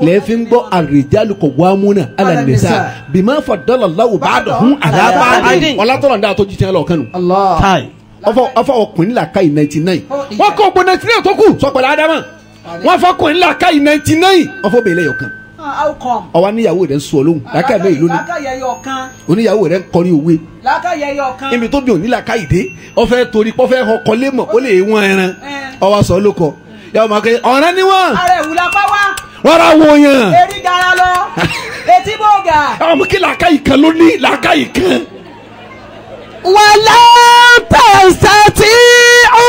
S3: lẹ́ẹ̀fín gbọ́ àrèjálù kò wá múnà alànìsà bímọ fọdọ́lọ́láwù bá dọ̀hún àdábàdì ọlátọ́lọ́ ní àtọ́jú tiẹ̀ lọ́ọ̀kan nù ọfọ ọkùnrin làákàyè 99 wọ́n kọ́ ọgbọ́n 99 tó kù sọpọ̀lá ádámà wọ́n fọkùnrin làákàyè 99 ọfọ bẹ̀rẹ̀ yọ̀kan ọwọ níyàwó rẹ ń sọ lóhùn lákàyè mẹ́rin lónìí oníyàwó rẹ ń kọrin òwe ibi tó bí òní làkàyè dé ọfẹ torí pọfẹ ọkọ lémọ ó lè wọn ẹran ọwọ sọ ló kọ yàrá máa kẹ ọ̀ràn ni wọ́n.
S4: ara ìwúlá pa wá.
S3: wọ́n ra wo yàn.
S4: eri gara lọ etí bògà.
S3: ọmọ kí làkàyè kan ló ní làkàyè kan.
S5: wàlá tẹ̀sítẹ̀tì ó.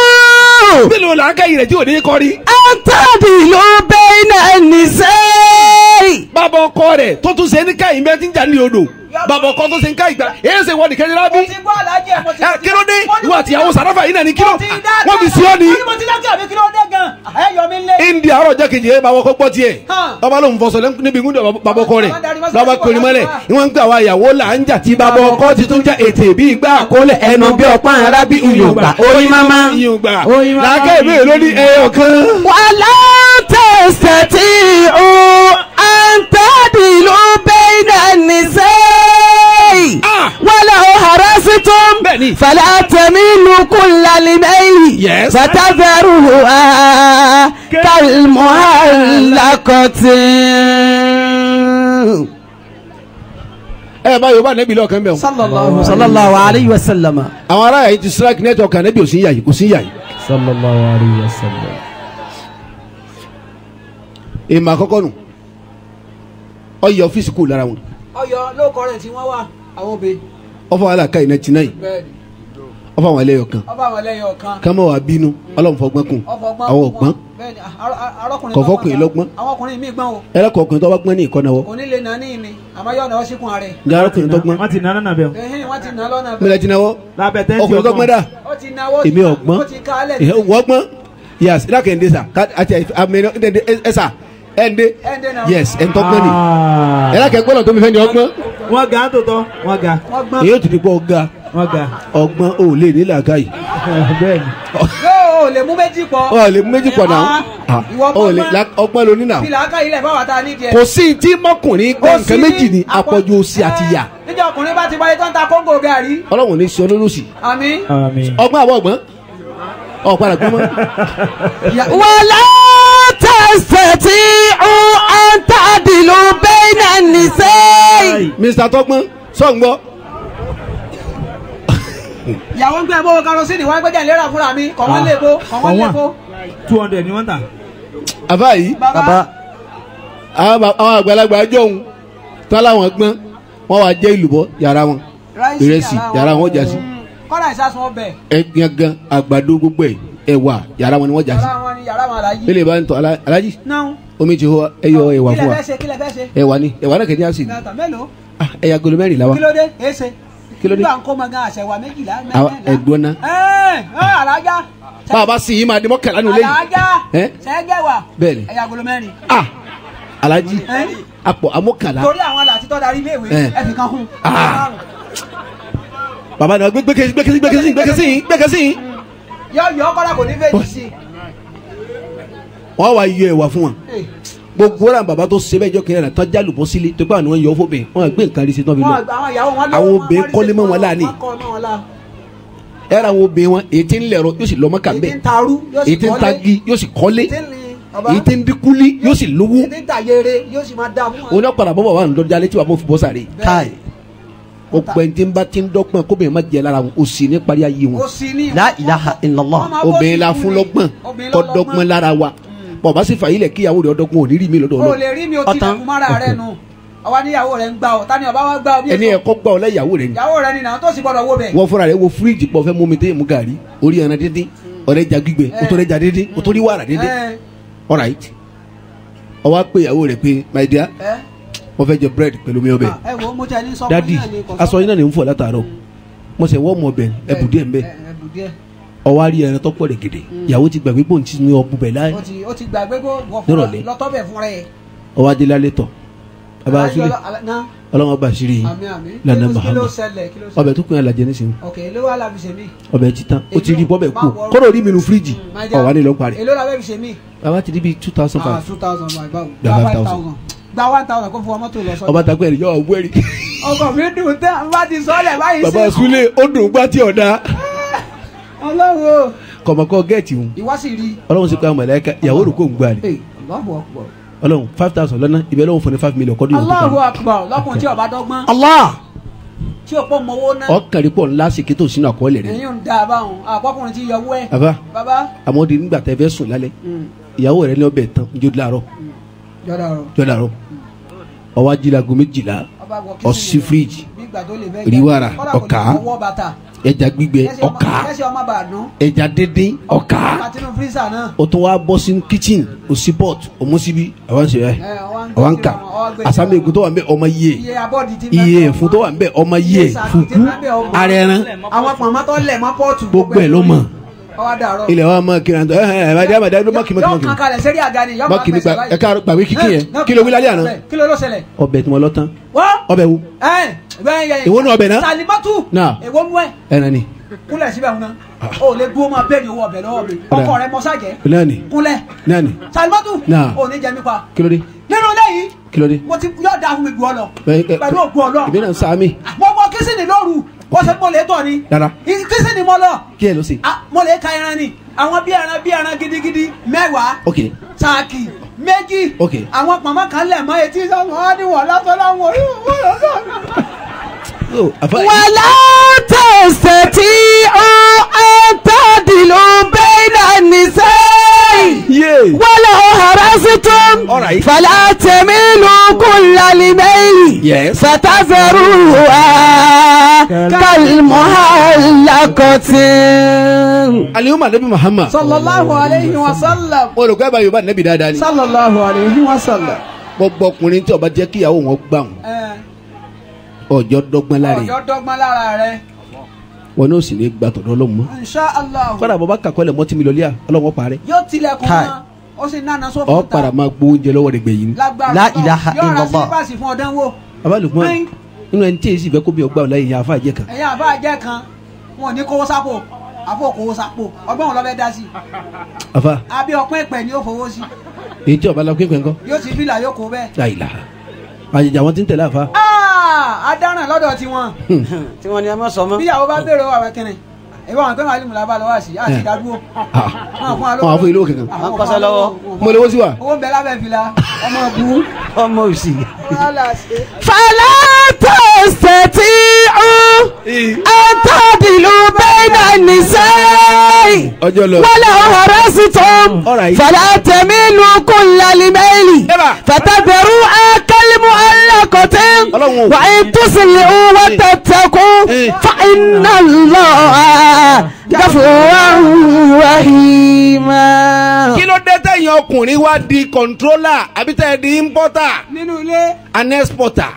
S3: bílò làkàyè rẹ̀ tí ò ní kọrí.
S5: àǹtàdìlú bẹ́ẹ̀nà nìsáyì.
S3: bàbá ọkọ rẹ̀ tó tún ṣe ní káyìí bẹ́ẹ̀ tí ń jà ní odò bàbá ọkọ tó ṣe ń káyìí gbà èyí ṣe wọ́n nìkan ní rábí. kí ló dé ìwà àtìyàwó sàráfà yìí náà ní kíló wọ́n fi sí ọ ní. indi àárọ̀ ọjọ́ kejì ẹ bàbá ọkọ gbọ́ tiẹ̀ bàbá ló ń fọṣọ níbi ìgúndọ̀ bàbá ọkọ rẹ̀ bàbá kò ní mọ́lẹ̀ ìwọ̀n ń gbà wá ìyàwó là ń jà tí bàbá ọkọ ti tún já ètè bí ìgbà àkọlẹ̀ ẹnu bí ọpọ́n arábí ìyòǹgbà oyin máma làákẹ́ ìbéèrè lórí ẹyọ kan.
S5: wàlá tẹ̀sítẹ̀tì ó àǹtàdìlú bẹ́ẹ̀nà nìsáyì wàlá ó harasitum fàlà tẹ̀mílù kúnlẹ̀ mẹ́yì fàtàfẹ́rù kàlmùhàlàkọ̀tì.
S3: ẹ bá yorùbá nẹbi lọkàn bẹ o.
S5: sallallahu alayhi wa sallam.
S3: àwọn ará yìí ti strike network kan nẹbi ò sí yàyí kò sí yàyí.
S5: sallallahu alayhi wa sallam.
S3: èèmọ̀ àkọ́kọ́ nù ọyọ ọ́fíìsì kù lára wọn.
S4: ọyọ ló kọrin tí wọn wà àwọn obìnrin.
S3: ọfọ wàhálà ká iná tìǹà yìí ọfọ àwọn ẹlẹ́yọ̀ kan kámọ́ wà bínú ọlọ́run fọgbọ́n kùn àwọn ọ̀gbọ́n kọ̀fọ́kùn lọ́gbọ́n ẹlẹ́kọ̀ọ́kùnrin tó bá gbọ́n ní ìkọ́nà wọ́.
S4: onílé náà ní ìní àmọ́ yóò náà síkùn ààrẹ.
S3: ní arákùnrin tó gbọ́n.
S2: wọ́n ti náà náà bẹ̀ wọ́n.
S4: wọ́n ti náà lọ́nà bẹ̀.
S3: mílẹ̀ ti náwó ọkùnrin tó gbọ́n dà èmi ọ̀gbọ́n wọ́gbọ́n yes lákèndé sà àti ẹ̀sà ẹ̀ndé yes ẹ̀ntọ́gbọ́n ni ẹ̀lákẹ́ gbọ́dọ̀ tó mi fẹ́ ni ọgbọ́n.
S2: wọ́n ga tó tọ́ wọ́n ga.
S3: èyí ò tún ti pọ̀ ọ̀gá ọgbọ́n ò lè ní làákàyè.
S2: bẹ́ẹ̀ni.
S4: o lè mú méjì pọ̀.
S3: o lè mú méjì pọ̀ náà ọgbọ́n ló ní náà.
S4: làákàyè ilẹ̀ fáwọn ta nídìí ẹ̀.
S3: kò sí tí mọ́kùnrin gbọ́ nǹkan méjì ní àpọ̀jù òsì àti ìyà.
S4: níjọ́ ọkùnrin bá ti wáyé tó ń ta kóńgò gàrí.
S3: ọlọ́run ní sọ lólùsì.
S4: àmín.
S3: ọgbọ́n àbọ̀ ọgbọ́n ọ̀padà gbọ́n mọ́.
S5: wàlá tẹ̀sítẹ̀tì ó àǹtàdìlú bẹ́ẹ̀nà nìsáyì.
S3: Mr. Tọ́gbọ́n sọ̀ngbọ́
S4: ìyàwó ń gbé ẹbọ karosíìnì wá gbẹjà ìlera fúnra mi kọ̀ wọ́n lè kó kọ̀ wọ́n lè kó.
S2: 200 ni wọ́n tà.
S3: àbá yìí
S4: bàbá
S3: àwọn àgbàlagbà jọ̀hún tán láwọn gbọ́n wọ́n wá jẹ́ ìlúbọ́ yàrá wọn ìrẹsì yàrá wọn jà sí.
S4: kọ́dà ìsásùn ọbẹ̀.
S3: ẹ gangan àgbàdo gbogbo ẹ̀ ẹ̀wà yàrá wọn ni wọ́n jà sí.
S4: yàrá wọn alájí.
S3: bẹ́ẹ̀ lè bá ń tọ́ alájí
S4: náà
S3: omi ti hó ẹyọ ẹ̀wà fún wa
S4: kílẹ̀ fẹ́ ṣe.
S3: ẹ̀wà ni ẹ̀wà náà kẹ́ni á sì ní.
S4: gàtà mélòó.
S3: ẹ̀yà golo mẹ́rin la wa.
S4: kílódé èsè.
S3: kílódé.
S4: nígbà ńkọ́ mọ gan àṣẹwà méjìlá
S3: ẹ̀gbọ́n náà.
S4: alájá.
S3: bàbá sì yín máa di mọ́kànlá nù lẹ́yìn.
S4: alájá sẹ́gẹ̀wà.
S3: bẹ́ẹ̀ ni
S4: ẹ̀yà golo mẹ́rin.
S3: alájí apọ̀ amọ́kànlá.
S4: torí àwọn àlàtí tó darí iléèwé ẹ fi kan kún.
S3: bàbá náà gbẹ́kẹ̀sí.
S4: yọ kọ́dà kò ní fèjì sí.
S3: wọ́n wá yọ ẹ̀wà fún wọn gbogbo ra bàbá tó ṣe bẹ́ẹ̀ jọ kìnìún tán jálù bọ́ sílé tó bá àwọn yọ fóbìn wọn gbé nǹkan rí sí tán fi lọ àwọn obìnrin kọ́lé mọ́ wọn láàánì ẹ̀rọ àwọn obìnrin wọn èyí tí ń lẹ̀rọ yóò sì lọ́mọ́ kàmbẹ́ èyí tí ń tagi yóò sì kọ́lé èyí tí ń dínkúlí yóò sì lówó oní ọ̀pọ̀lọpọ̀ bàbá wà ní dọ́jà létí wà mọ́ fi bọ́ sáré káì o pẹ́ tí ń bá ti ń dọ́gbọ́n kóbìnrin má jẹ lára wọn o sì ní parí ayé wọn.
S5: La ilaha illallah.
S3: obìnrin la fún lọ́gbọ́n kọ́ dọ́gbọ́n lára wa bọ̀bá sì fàyílẹ̀ kíyàwó rẹ̀ ọdọ́gbọ́n ò ní rí mi lọ́dọ̀ ọlọ́.
S4: o lè rí mi o ti dẹkùn mọ́ra rẹ nu ọwọ́ níyàwó rẹ̀ ń gbà ọ́ tani ọba wa gbà ọ́ bí.
S3: ẹni ẹ̀kọ́ gbà ọ́ lẹ́yàwó rẹ̀ ni.
S4: ìyàwó rẹ̀ ni náà tó sì gbọ́dọ̀ wo bẹ̀.
S3: wọ́n fúnra rẹ̀ wo fíríjì pọ̀ fẹ́ mú mi tẹ́ mú gàrí orí ẹran dídín ọ̀rẹ́jà gbígbẹ òtòrẹ́jà dídín òtòrí wàrà dídín alright ọwọ́ pé ìyàwó rẹ̀ pé my dear wọ́n fẹ́ jẹ bread pẹ̀lú mi ọbẹ̀ dadi aṣọ yín náà ní n fọ̀ látàárọ̀ mo ṣe wọ́ọ̀mù ọbẹ̀ ẹ̀bù díẹ̀ mbẹ́ ọwọ́ àrí ẹran tó pọ̀ rẹ̀gẹ̀dẹ̀ ìyàwó ti gbàgbé pò ń ti ní ọbù bẹ̀ láyé
S4: o ti gbàgbé kó
S3: nírọ̀lẹ́
S4: lọ́tọ́ bẹ̀ fún rẹ̀
S3: ọwọ́ adé lálẹ́ tọ̀ bàbá asúlẹ̀ ọlọ́wọ́n bá ṣírí lànà Muhammad ọbẹ̀ tó kún yàrá lajẹ nísìnyí ọbẹ̀ ti tán ó ti rí bọ́bẹ̀ kú kọ́rọ̀ rí mi nu fíríjì ọ̀wá ní lọ́ọ́ parí bàbá ti rí bíi 2005
S4: gba 1000 kó fún ọmọ tó lọ sọ.
S3: ọba takọ ẹni yọ ọgbẹ rí.
S4: ọkọ mi dùn tẹ n bá ti sọlẹ báyìí sí.
S3: bàbá Súlé ó dùn gbá tí ọ̀dà.
S4: Ọlọ́run.
S3: kọ̀mọ̀kọ́ gẹ̀ẹ́tì wọn.
S4: ìwá sì rí.
S3: Ọlọ́run sì pé àwọn mọ̀lẹ́kà ìyàwó rẹ̀ kò ń gbà ní. Ọlọ́run 5000 lọ́nà ibẹ̀ lọ́wọ́ fún ní 5 million kọ́dún.
S4: Allahu Akbar lọ́kùnrin tí ọba dọ́gbọ́n.
S5: Allah.
S4: tí o pọ̀ mọ́wó ná.
S3: ọkàn rí pọ̀ ńlá sèké tó sínú àkọọ́lẹ̀ rẹ̀.
S4: ẹ̀yin ń da àbáwọn àpọ́kùnrin tí yọwọ́ ẹ̀.
S3: bàbá àmọ́ di nígbà tẹ́ fẹ́ sùn lálẹ́ ìyàwó rẹ̀ ní ọbẹ̀ tán njó láàárọ̀. jọ́dàrọ̀ ọwọ́ ajílago 12 ọsí fíríjì ríwára ọkà ẹja gbígbẹ ọkà ẹja díndín ọkà o tún wá bọ́ sí kitchen o sí pot o mú síbi àwọn ṣe ẹ àwọn kà àsámi ègún tó wà ń bẹ ọmọ yíyẹ iye ẹ̀fún tó wà ń bẹ ọmọ yíyẹ fùkú ara ẹran gbogbo ẹ̀ ló mọ̀ ilẹ̀ wa máa kiri àtọ̀ ẹ̀ẹ́dẹ́ àmàdá ló má kí mọ́kì mọ́kì nígbà ẹ̀ka gbàgbé kíkì yẹn kí ló wí lálẹ́ àná ọbẹ̀ tí mo lọ tán ọbẹ̀ wo ìwọ ní ọbẹ̀ náà
S4: Salimatu èwo mú ẹ
S3: ẹ̀nà ni
S4: kúnlẹ̀ síbẹ̀ wọn náà o lè dúró máa bẹ́ẹ̀ ni owó ọbẹ̀ lọ́wọ́ mi ọkọ rẹ mọ́sájẹ́ kúnlẹ̀ Salimatu o ní jẹ mí pa
S3: kí ló dé
S4: nínú lẹ́yìn
S3: kí ló dé
S4: mo ti yọ̀ da fún mi gbọ́ lọ pẹ̀lú ògùn ọlọ́
S3: ìbí náà sáà mi
S4: mo mọ kí sì ní lóru wọ́n ṣe mo lè tọ̀ ni kí sì ní mo lọ
S3: kí ẹ ló ṣe
S4: mo lè ka ẹran ni àwọn bí ẹran gidigidi 10 sáàkì 2 àwọn pàmò kan lẹ̀ mọ́ etí sọ́nù wọn ni wọ́n lọ́sọ́ láwọn orí
S5: wàlá tẹ̀sítì àtàdìlú bẹ́ẹ̀nà nìṣẹ́ wàlá harasitum fàlà tẹ̀mílù kùlàlímẹ́yì fàtàfẹ́rù wà kàlmọ́hálàkọ́tì.
S3: aliyuma nabi Muhammad
S4: sallallahu alayhi wa sallam.
S3: olùkọ́ ẹ̀bá yorùbá nabi dáadáa ni.
S4: sallallahu alayhi wa sallam.
S3: gbogbo ọkùnrin tí ó bá jẹ́ kíyàwó wọn gbà wọn ọjọ́ dọ́gbọ́n
S4: lára rẹ
S3: wọn ní o sì ní gba tọ̀dọ̀ Ọlọ́run mọ́.
S4: Insha Allah.
S3: kọ́dà bọ́ bá kàkọ́lẹ̀ mọ́tí mi lọ́lẹ́à Ọlọ́run parẹ́.
S4: yóò tilẹ̀kùn wọn ó sì nánà sófin ta.
S3: ọ para máa gbó oúnjẹ lọ́wọ́ rẹ̀ gbẹ̀yìn.
S5: La ilaha illallah.
S4: yóò ra sí báàsì fún ọdún wo.
S3: abalùpọ̀ inú ẹni tí èyí sì fẹ́ kó bí ọgbà ọ̀la ìyá àfa àjẹ kan.
S4: ẹ̀yin àfa àjẹ kan wọn ò ní kówó sápò àfọ kówó sápò ọgbọ́n wọn lọ fẹ́ dá sí.
S3: àfa.
S4: àbí ọpọ́n ìpẹ́ ni ó fowó sí.
S3: èyí tí ọba la pípẹ́ ńkọ́.
S4: yóò sì fìlà yóò kó bẹ́ẹ̀.
S3: láìla àjèjà wọn ti ń tẹ̀lé àfa.
S4: adáràn lọ́dọ̀ tiwọn.
S5: tiwọn ni a máa sọ mọ́.
S4: bíyàwó bá béèrè owó àwọn kẹrin ìwọ àwọn pé màálù múlá bá lọ wá sí àti ìdádúró.
S3: wọn àfọ ilé òkè kan.
S5: àwọn kọsẹ̀ lọ́wọ́.
S3: mo lè wó sí wa.
S4: owó ń bẹ lábẹ́ fìlà ọmọ bu.
S5: ọmọ òsì. fàlà tó تستطيعوا أن تعدلوا بين النساء ولو حرصتم فلا تميلوا كل الميل فتذروها كالمعلقة وإن تصلحوا وتتقوا فإن الله غفور رحيم.
S3: kí ló dé tẹ̀yìn ọkùnrin wá di controller àbí tẹ̀ di importer
S4: nínú ilé
S3: and exporter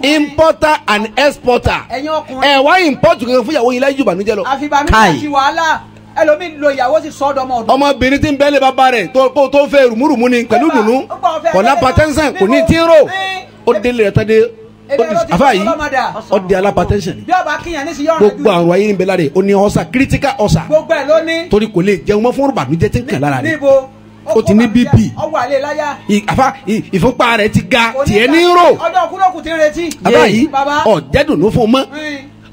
S3: importer and exporter ẹ wá import kankan fún ìyàwó yín lẹ́yìn ìbànújẹ́ lọ.
S4: àfibànújẹ́ àti wàhálà ẹlòmíì lo ìyàwó sì sọ́dọ̀ ọmọ ọdún.
S3: ọmọbìnrin tí ń bẹ́lẹ̀ bàbá rẹ̀ tó fẹ́ rùmúrùmú ni pẹ̀lú dùnú kò ná patẹ́nsán kò ní tí ń rò ó délé rẹ̀ tán dé afa yìí ó di alápatẹ́nsán ni gbogbo àrùn ayé ń bẹ lára rẹ̀ ó ní ọ̀sà critical ọ̀sà torí kò lè jẹun mọ́ fún ìbànújẹ́ tí ń kàn lára rẹ̀ ó ti ní bp àfa ìfúnpá rẹ̀ ti ga tiẹ̀ ní rò afa yìí ọ̀ jẹ́dùnú fún un mọ́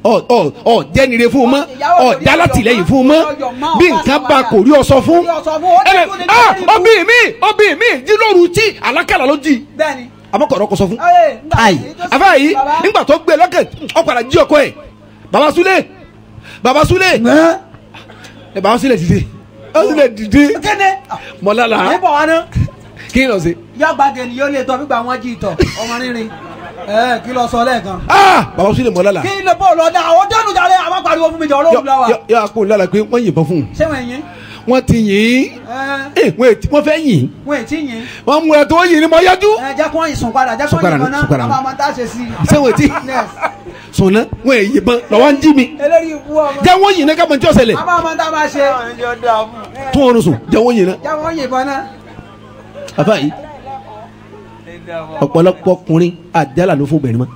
S3: ọ jẹnire fún un mọ ọ dálátìlẹ́yìn fún un mọ bí nǹkan bá kò rí ọ sọ fún ọbí mi jílóru tí alákàlà ló jí abọ́kọ̀rọ̀ kò sọ fún ayi afa yìí nígbà tó gbé lọ́kẹ̀ ọ padà jí ọkọ ẹ̀ baba Sule baba Sule dìde ó Sule dìde mọ̀lálà kí ni lọ sí.
S4: yọgbàgẹ ni yóò lè tọ́ gbígbà wọn jí ìtọ̀ ọmọ rínrin kí lọ sọ lẹ́ẹ̀kan.
S3: baba Sule mọ̀lálà.
S4: kí ló bọ̀ lọ́dà àwọn jọ́nù jalè àwọn pariwo fún mi jọ olóògùn la wa.
S3: yọ àpò ńlá pé wọ́n yìnbọn fún un.
S4: ṣé wọ́n yín.
S3: wọ́n ti yìn wọ́n fẹ́ yìn.
S4: wọ́n ti yìn.
S3: wọ́n mú ẹ tó yìn ni mo yájú.
S4: jẹ́ kí wọ́n yìn sùn padà jẹ́ kí wọ́n yìnbọn náà àwọn ọmọ tá a ṣe sí i.
S3: ṣé wọ́n ti sùn náà wọ́n yìí yìnbọn lọ́wọ́ ń jí mi.
S4: eléyìí ibú ọmọ.
S3: jẹ́ wọ́n yìn náà ká mọ̀ tí ó ṣẹlẹ̀.
S4: àwọn ọmọ tá a máa ṣe.
S3: tún wọn sùn jẹ́ wọ́n yìn náà.
S4: jẹ́ wọ́n yìnbọn náà.
S3: bàbá yìí ọ̀pọ̀lọpọ̀ ọkùnrin àjálà ló fún obìnrin mọ́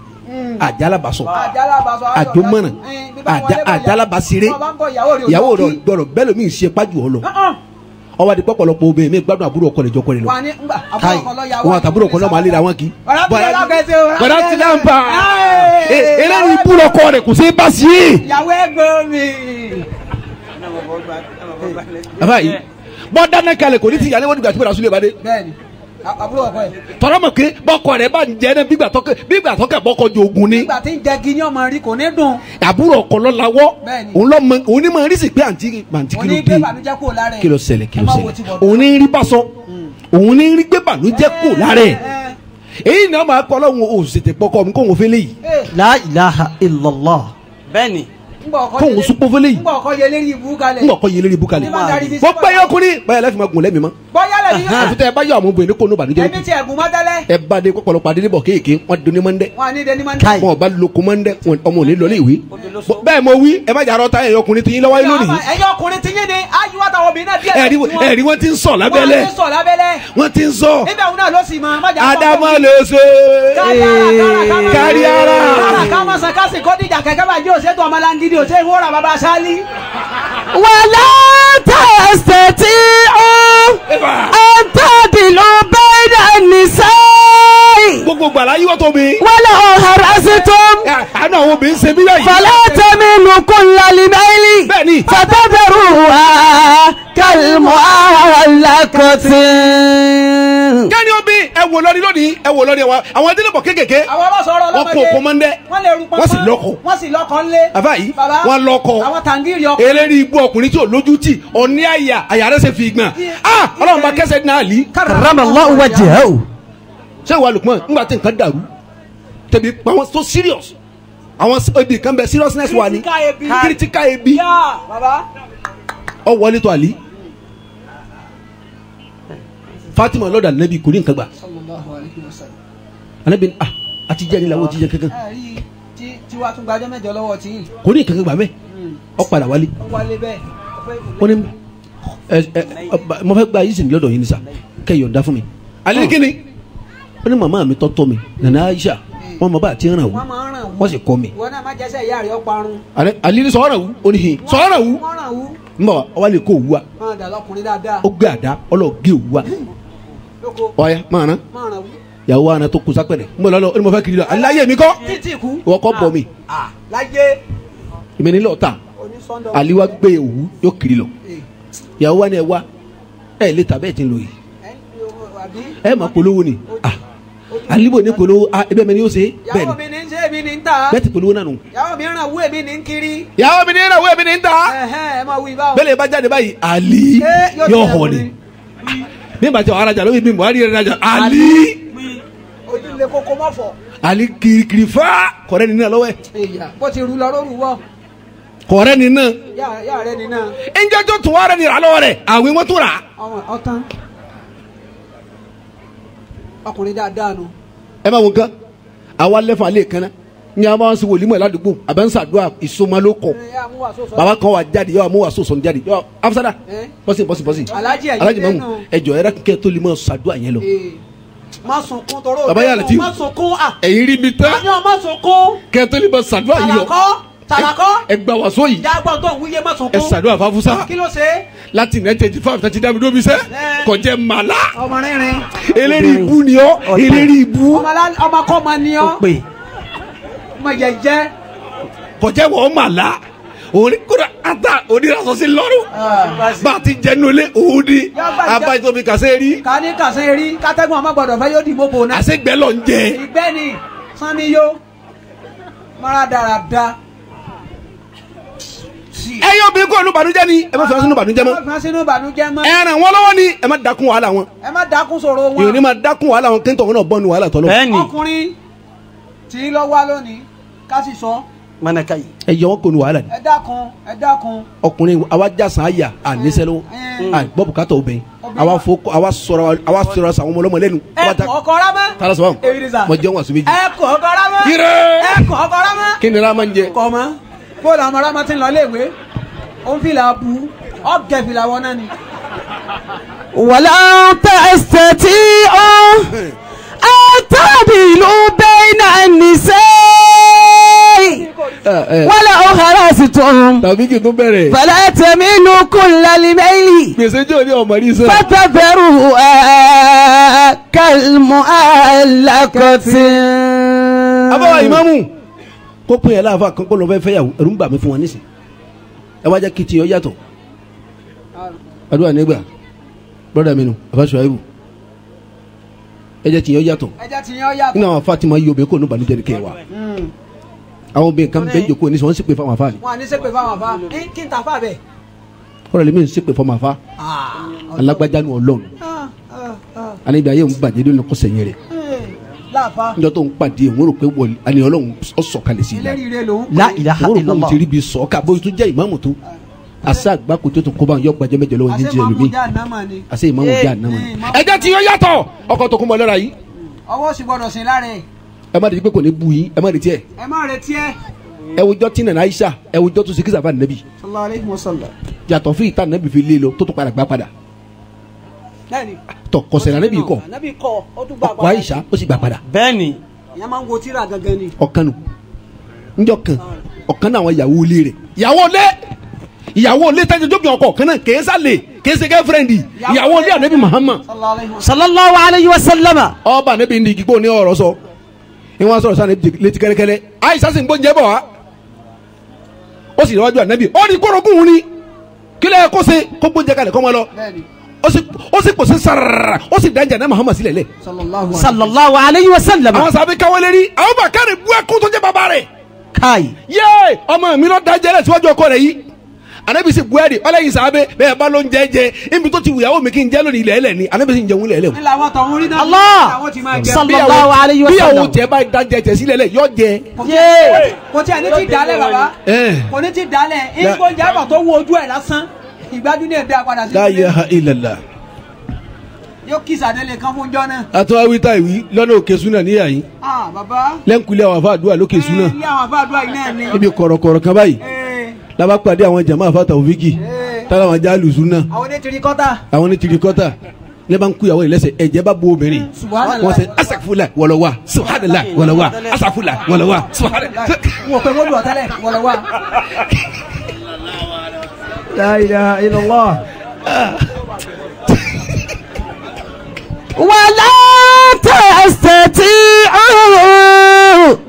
S3: àjálàbàsọ àjọmọ́ràn àjálàbàsíré ìyàwó rẹ̀ gbọ́dọ̀ bẹ́ẹ̀ lómi ṣe pájú ọ lọ ọwọ́ àti pọ̀pọ̀lọpọ̀ obìnrin mi gbádùn àbúrò ọkọ rẹ̀ jọkọ rẹ̀ lọ wọn àtàbúrò ọkọ náà máa lé ra wọn kì í bọ̀dá ti náà ń bá eléyìí ibùdó ọkọ rẹ̀ kò sí bá sí i.
S4: ìyàwó ẹgbẹ́ mi.
S3: bàbá yìí bọ́ dáná kalẹ̀ kò ní ti yàrá wọn nígbà tí bọ̀dá Sule bá dé.
S4: bẹ́ẹ̀ni àbúrò ọkọ yẹ.
S3: tọ́lá mọ̀ pé bọ́kọ rẹ̀ bá ń jẹ náà bígbà tọ́kẹ́ bọ́kọ jẹ ogun ni.
S4: bígbà tí ń jẹ gini ọmọ rí kò ní dùn.
S3: àbúrò ọkọ lọ lawọ́ òun ní mọ̀ rí sí pé àǹtí kí ló dé kí ló ṣẹlẹ̀ òun ní rí bá sọ òun ní rí gbé bànújẹ́ kò lára ẹ̀ èyí ni wọ́n máa kọ́ lọ́wọ́ òṣèṣètè pọkọ mi kó wọn fẹ́ léyìí.
S5: La ilaha illallah. bẹ́ẹ̀ni.
S3: kóhun súpó fẹlẹ yìí.
S4: ngbọ ọkọ yẹlẹri ibú kalẹ̀.
S3: ngbọ ọkọ yẹlẹri ibú kalẹ̀. wọ́n gbẹ́ yọ ọkùnrin báyọ̀ láti máa gùn lẹ́mìí mọ́.
S4: bọ́yálẹ̀ yìí.
S3: àfitẹ́ ẹ bá yọ àwọn obìnrin kó ní ìbànújẹ́.
S4: ẹbí tí ẹ̀gùn mọ́tẹ́lẹ̀.
S3: ẹ bá dé pọ̀pọ̀lọpọ̀ adé níbọ̀ kéèké wọ́n doni mọ́ndẹ́.
S4: wọ́n ní deni mọ́ndẹ́.
S3: wọ́n bá loko mọ́ndẹ́ ọmọ òní lọlé ìwé. bẹ́ẹ̀ mo wí ẹ má jà rọta ẹ̀yọ ọkùnrin tí yín lọ́wọ́ yín lónìí.
S4: ẹ̀yọ ọkùnrin tí yín ni ayé wa tàwọn obìnrin náà díẹ̀.
S3: ẹ̀rí wọ́n ti ń sọ lábẹ́lẹ̀. wọ́n ti ń sọ.
S4: ibẹ̀ wọn náà ló sì mọ.
S3: Adama lè ṣe. kárí ara.
S4: káwọn sàn kásì kó dìjà kẹ̀kẹ́ bá jẹ́ òṣètò ọmọláńgídì òṣèlú ìwúrà bàbá sálí.
S5: wàlá tẹ̀sítì ó àtàdìlú bẹ́ẹ̀ nìṣẹ́.
S3: gbogbo gbàlá yíwọ́ tó mi.
S5: wàlá ọ̀hárá sí tó.
S3: àánú àwọn obìnrin ṣe mí báyìí.
S5: fàlẹ́ tẹ̀mí nùkún lálẹ́
S3: bẹ́ẹ̀ni.
S5: fàtàbẹ̀rù wa kàlmọ́ alákọ̀tì.
S3: kẹ́ni obi ẹ wò lórí lónìí ẹ wò lórí wa àwọn adélébọ̀ kékèké.
S4: àwọn ọlọ́sọ̀rọ̀ ọlọ́mọdé
S3: wọ́n kó okó mọ́ndẹ́.
S4: wọ́n lè rúpọ̀
S3: wọ́n sì lọ́kọ.
S4: wọ́n sì lọ́kọ ńlé.
S3: àbá yìí wọ́n lọ́kọ.
S4: àwọn tàǹgìrì ọkọ.
S3: eléri ibú ọkùnrin tí ò lójú tì ọ̀ní àyà rẹ̀ ṣe fi gbọ̀n. ọlọ́run bá kẹsẹ̀ náà lì.
S5: karramallahu wajhahu.
S3: ṣé ìwà Lukman ńgbà tí nǹkan dàrú tẹ̀bi àwọn so serious àwọn ibi kan bẹ seriousness wà ní critical ebi ọ wọlé tó àlí Fatima lọ́dà nẹ́bí kò ní nǹkan gbà anabi àti jẹ́ nílẹ̀ àwọn jíjẹ kankan
S4: tí wàá tún gbàjọ́ mẹ́jọ lọ́wọ́ tí yìí
S3: kò ní nǹkan gbà mẹ́ ọ padà wálé ó ní mo fẹ́ gba yìí sì ní lọ́dọ̀ yìí ní sà kẹ́ yọ̀ǹda fún mi alẹ́ ní kíni ó ní màmá mi tọ́tọ́ mi Nana Aisha wọn mọ bá àti ràn wú wọn sì kọ́ mi.
S4: wọn náà má jẹsẹ ìyá rẹ ọparun.
S3: alili sọ̀rọ̀ wú oníhin sọ̀rọ̀ wú n bọ̀ wà lè kó òwú wa ó gbé àdá ọlọ́ọ̀gé òwú wa ọ̀ya máa ná yàwó wa náà tó kú sápẹ̀rẹ̀ n bọ̀ lọ́lọ́ ó ní mo fẹ́ kiri lọ aláyé mi kọ́ wọ́n kọ́ bọ̀ mi ìmọ̀ nílò ta aliwa gbé òwú yóò kiri lọ yàwó wa ni ẹ wá ẹ lè tà bẹ́ẹ̀ ti ń lò yìí ẹ máa polówó ni alibo ní kolo ebe mi ni o se bẹ́ẹ̀ni
S4: ta.
S3: bẹ́ẹ̀ ti polówó náà nù.
S4: ìyàwó mi ràn wú èmi ní kiri.
S3: ìyàwó mi ní ìrànwọ́ èmi ní ń ta.
S4: ẹ máa wí báwo.
S3: bẹ́ẹ̀ lè bá jáde báyìí àlì yóò hàn ní. bí bàtà wàhálà jà lóbi bí buhari yẹn rajà àlì.
S4: ojúlé kókó mọ́ fọ.
S3: àlì kirikiri fa kọ̀rẹ́ ni náà lọ́wọ́ ẹ̀.
S4: bó ti rú lọ lóru wọ.
S3: kọ̀rẹ́ ni náà.
S4: yà rẹ ni náà.
S3: ẹnjẹ́ tó tún wá rẹ̀ ni rà lọ́wọ́ rẹ̀ àwìn wọn tún rà.
S4: ọtán ọkùnrin dáadáa nu.
S3: ẹ máa wọ nǹkan àwa lẹ́fọ̀ alẹ́ kan náà ní a máa ń sọ wòlímọ̀ ládùúgbò àbẹ́nsàdúrà ìsomalókọ̀ bàbá kan wà jáde yọ àmúwà sọ̀sọ̀ jáde yọ afisada bọ́sì alájì mamu ẹjọ ẹ̀rọ kíkẹ́ tó lè mọ̀ sàdúrà yẹn lọ.
S4: má sunkún tọrọ
S3: bàbá yàrá tí
S4: má sunkún
S3: ẹ̀yin rí mi tán
S4: má sunkún
S3: kẹ́ tó lè mọ̀ sàdúrà yìí lọ.
S4: tàlàkọ́
S3: ẹ gba wàsó yìí
S4: jágbọ́n tó ń wúyé má sunkún
S3: ẹ sàdúrà fáfúsá
S4: kí ló ṣe.
S3: láti 1985 tàti dábì dóbi sẹ́ kọjá màlá
S4: ọmọ rìnrìn
S3: eléri ibu ni ọ eléri ibu
S4: ọmọ kọ́ ma ni ọ ọmọ jẹjẹ
S3: kọjá wọ màlá òun ni kódà ata onírasọ sí lọ́rùn bá a ti jẹ nulẹ̀ òun ni abayí tóbi kàṣẹ́ rí.
S4: ká ní kàṣẹ́ rí kátẹ́gùn ọmọ gbọ́dọ̀ fẹ́ yóò dìbò bò náà.
S3: àṣegbẹ́ lọ ń jẹ.
S4: ìgbẹ́ ni sanni yó mara dáradára.
S3: ẹ yóò bí kó olùbànújẹ́ ni ẹ má fi wọn sínú ìbànújẹ́ mọ́.
S4: ẹ má fi wọn sínú ìbànújẹ́ mọ́.
S3: ẹ ràn wọ́n lọ́wọ́ ni ẹ má dákun wàhálà wọn.
S4: ẹ má dákun sọ̀rọ̀ wọn.
S3: ìrìn ni má dákun wàhálà wọn kéńtọ̀ wọn náà bọ́ nu wàhálà tọ́lọ́.
S5: bẹ́ẹ̀ni
S4: ọkùnrin tí lọ wá lónìí ká sì sọ.
S5: manaka yìí.
S3: ẹ yọ wọn kó nu wàhálà ni.
S4: ẹ dákun.
S3: ọkùnrin àwa jásán àyà ànísẹ́lẹ́wọ́ àgbọ̀ bùkátà obìnrin àwa sọ̀rọ̀ sàwọn ọmọ ọlọ́mọ lẹ́nu.
S4: ẹ kọ ọkọ rámọ.
S3: tala sọ mọ jẹun wàásù méjì.
S4: ẹ kọ ọkọ rámọ.
S3: yire
S4: ẹ kọ ọkọ rámọ.
S3: kí ni rámọ ń jẹ.
S4: kọ mọ bóòlù àwọn rámọ ti ń lọ léèwé ó ń fìlà bu ọgẹ fìlà wọn náà ni.
S5: wàlá tastati'u an ta'dilu bayna an-nisa'i wala harastum.
S3: tàbí kí n tó bẹ̀rẹ̀.
S5: fala tamilu kullal mayli.
S3: gbèsè jẹ́ òní ọmọ rí sẹ́.
S5: fatadharuha kalmu'allaqati.
S3: abáwa ìmáàmù kó pín ẹ̀ láàfà kan kó lọ fẹ́ fẹ́yàwó ẹ̀rù ń bà mí fún wọn nísìn ẹ wá jẹ́ kí tiẹ̀ yàtọ̀ àdúrà nígbà brọ́dà mi nù àbáṣọ àìbù ẹ jẹ́ tiẹ̀ yàtọ̀ nínú àwọn afá tí ma yí obìnrin kò ní ìbànújẹ́ ní kẹwàá àwọn obìnrin kan bẹ́ẹ̀ jòkó ní sọ wọ́n sì pè fáwọn afá ni.
S4: wọn à ní sèpè fáwọn afá kí n ta fà bẹ́ẹ̀.
S3: kọ́ra lèmi ń sèpè fọmọ afá alágbájá ní ọlọ́run àníbi ayé ń bàjẹ́ lónìí kó sẹ́yìn rẹ̀ njọ tó ń pàdé òun rò pé wọlé àní ọlọ́run ọ̀sọ̀kalẹ̀ sí i
S5: la ilaha
S3: òun rò pé òun
S5: illallah.
S3: ti rí bi sọ ká bóyá tó jẹ́ ìmáàmù tó àṣà àgbákò tó tún kó bá ń yọ gbàjẹ́ mẹ́jọ lọ́wọ́ ní jẹ́ lómi àṣà ìmáàmù jẹ́ ànámọ́ ni. ẹjẹ́ tí yóò yàtọ̀ ọkọ̀ tó kún mọ́ lọ́ra yìí.
S4: ọwọ́ sì gbọ́dọ̀ sí lára ẹ̀.
S3: ẹ má retí pé kò ní bu yín ẹ má retí ẹ.
S4: ẹ má retí ẹ.
S3: ẹ wùjọ tí nana Aisha ẹ wùjọ tó sekisa fa nàbì.
S4: sallallahu alaihi wasallam.
S3: yàtọ̀ fún ìta nàbì fi lé lọ tó tún padà gbá padà. tọ kọsẹ̀ nàbì kọ ọkọ̀ Aisha ó sì gbà padà.
S5: bẹ́ẹ̀ni.
S4: ìyá máa ń wo tíra gangan ni.
S3: ọ̀kan nù njọ kan ọ̀kan náà àwọn ìyàwó ilé rẹ̀ ìyàwó ilé tẹ́jú jókòó ọkọ̀ kan náà kèé sálè kèé ṣe girlfriend ìyàwó ilé ànábì Muhammad
S5: sallallahu alayhi wa sallama.
S3: ọba ànábì ní ìgbó ní ọ̀rọ̀ sọ ìwọ̀n sọ̀rọ̀ sáà létí kẹ́lẹ́kẹ́lẹ́ Aisha sì ń gbóúnjẹ bọ̀ wá ó sì lọ́wọ́jú ànábì ó ní kórogún ni kílẹ̀ kó ṣe kó gbóúnjẹ kalẹ̀ kọ́ mọ́ lọ ó sì pòsí sàrà ó sì dájà náà Muhammad sílẹ̀ lẹ̀
S5: sallallahu alayhi wa sallama.
S3: àwọn sábẹ́ káwọlé rí àwọn bàkárẹ̀ bú ẹkún tó jẹ́ bàbá rẹ̀
S5: káyì.
S3: yé ọmọ mi lọ dájẹ́ rẹ̀ síwájú ọkọ rẹ̀ yìí anabi sì buhari ọlẹ́yin sábẹ́ bẹ́ẹ̀ bá ló ń jẹ́ jẹ́ ibi tó ti wùyàwó mi kí n jẹ́ lónìí ilẹ̀ ẹlẹ́ ni anabi sì ń jẹun ilẹ̀ ẹlẹ́ o.
S4: nílò àwọn tọ̀hún rí náà.
S5: Allah sallallahu alayhi wa sallam.
S3: bíyàwó tẹ bá dájẹ́ tẹ sílẹ̀ lẹ̀ yọ jẹ.
S4: kò tí a ní ti dálẹ̀ baba kò ní ti dálẹ̀ ìgbóúnjẹ àbọ̀ tó wo ojú ẹ̀ lásán ìgbádùn ní ẹ̀dá padà sí.
S3: la ilaha illallah.
S4: yóò kí sàdélé kan fún jọ náà.
S3: àtọ́ awítá ìwí lọ́nà òkè súnà níyà yín.
S4: baba.
S3: lẹ́ńkulẹ̀ àwọn àfa àdúrà lókè súnà.
S4: ilé àwọn àfa àdúrà yìí náà ni.
S3: ibi kọ̀rọ̀kọ̀rọ̀ kan báyìí lábá pàdé àwọn jàmá àfa tàwùfíkì tára àwọn ajá lù súnà.
S4: àwọn ní tirikọ́tà.
S3: àwọn ní tirikọ́tà lẹ́bà ń kú ìyàwó ìlẹ́sẹ̀ ẹ̀jẹ̀ bá bo obìnrin wọ́n sẹ́ asàfùlà wọ̀lọ́wà subhanallah wọ̀lọ́wà asàfùlà wọ̀lọ́wà subhanallah.
S4: wọ́n pẹ́ wọ́n lù ọ̀tẹ́lẹ̀ wọ̀lọ́wà. la ilaha illallah.
S5: wàlá tastati'u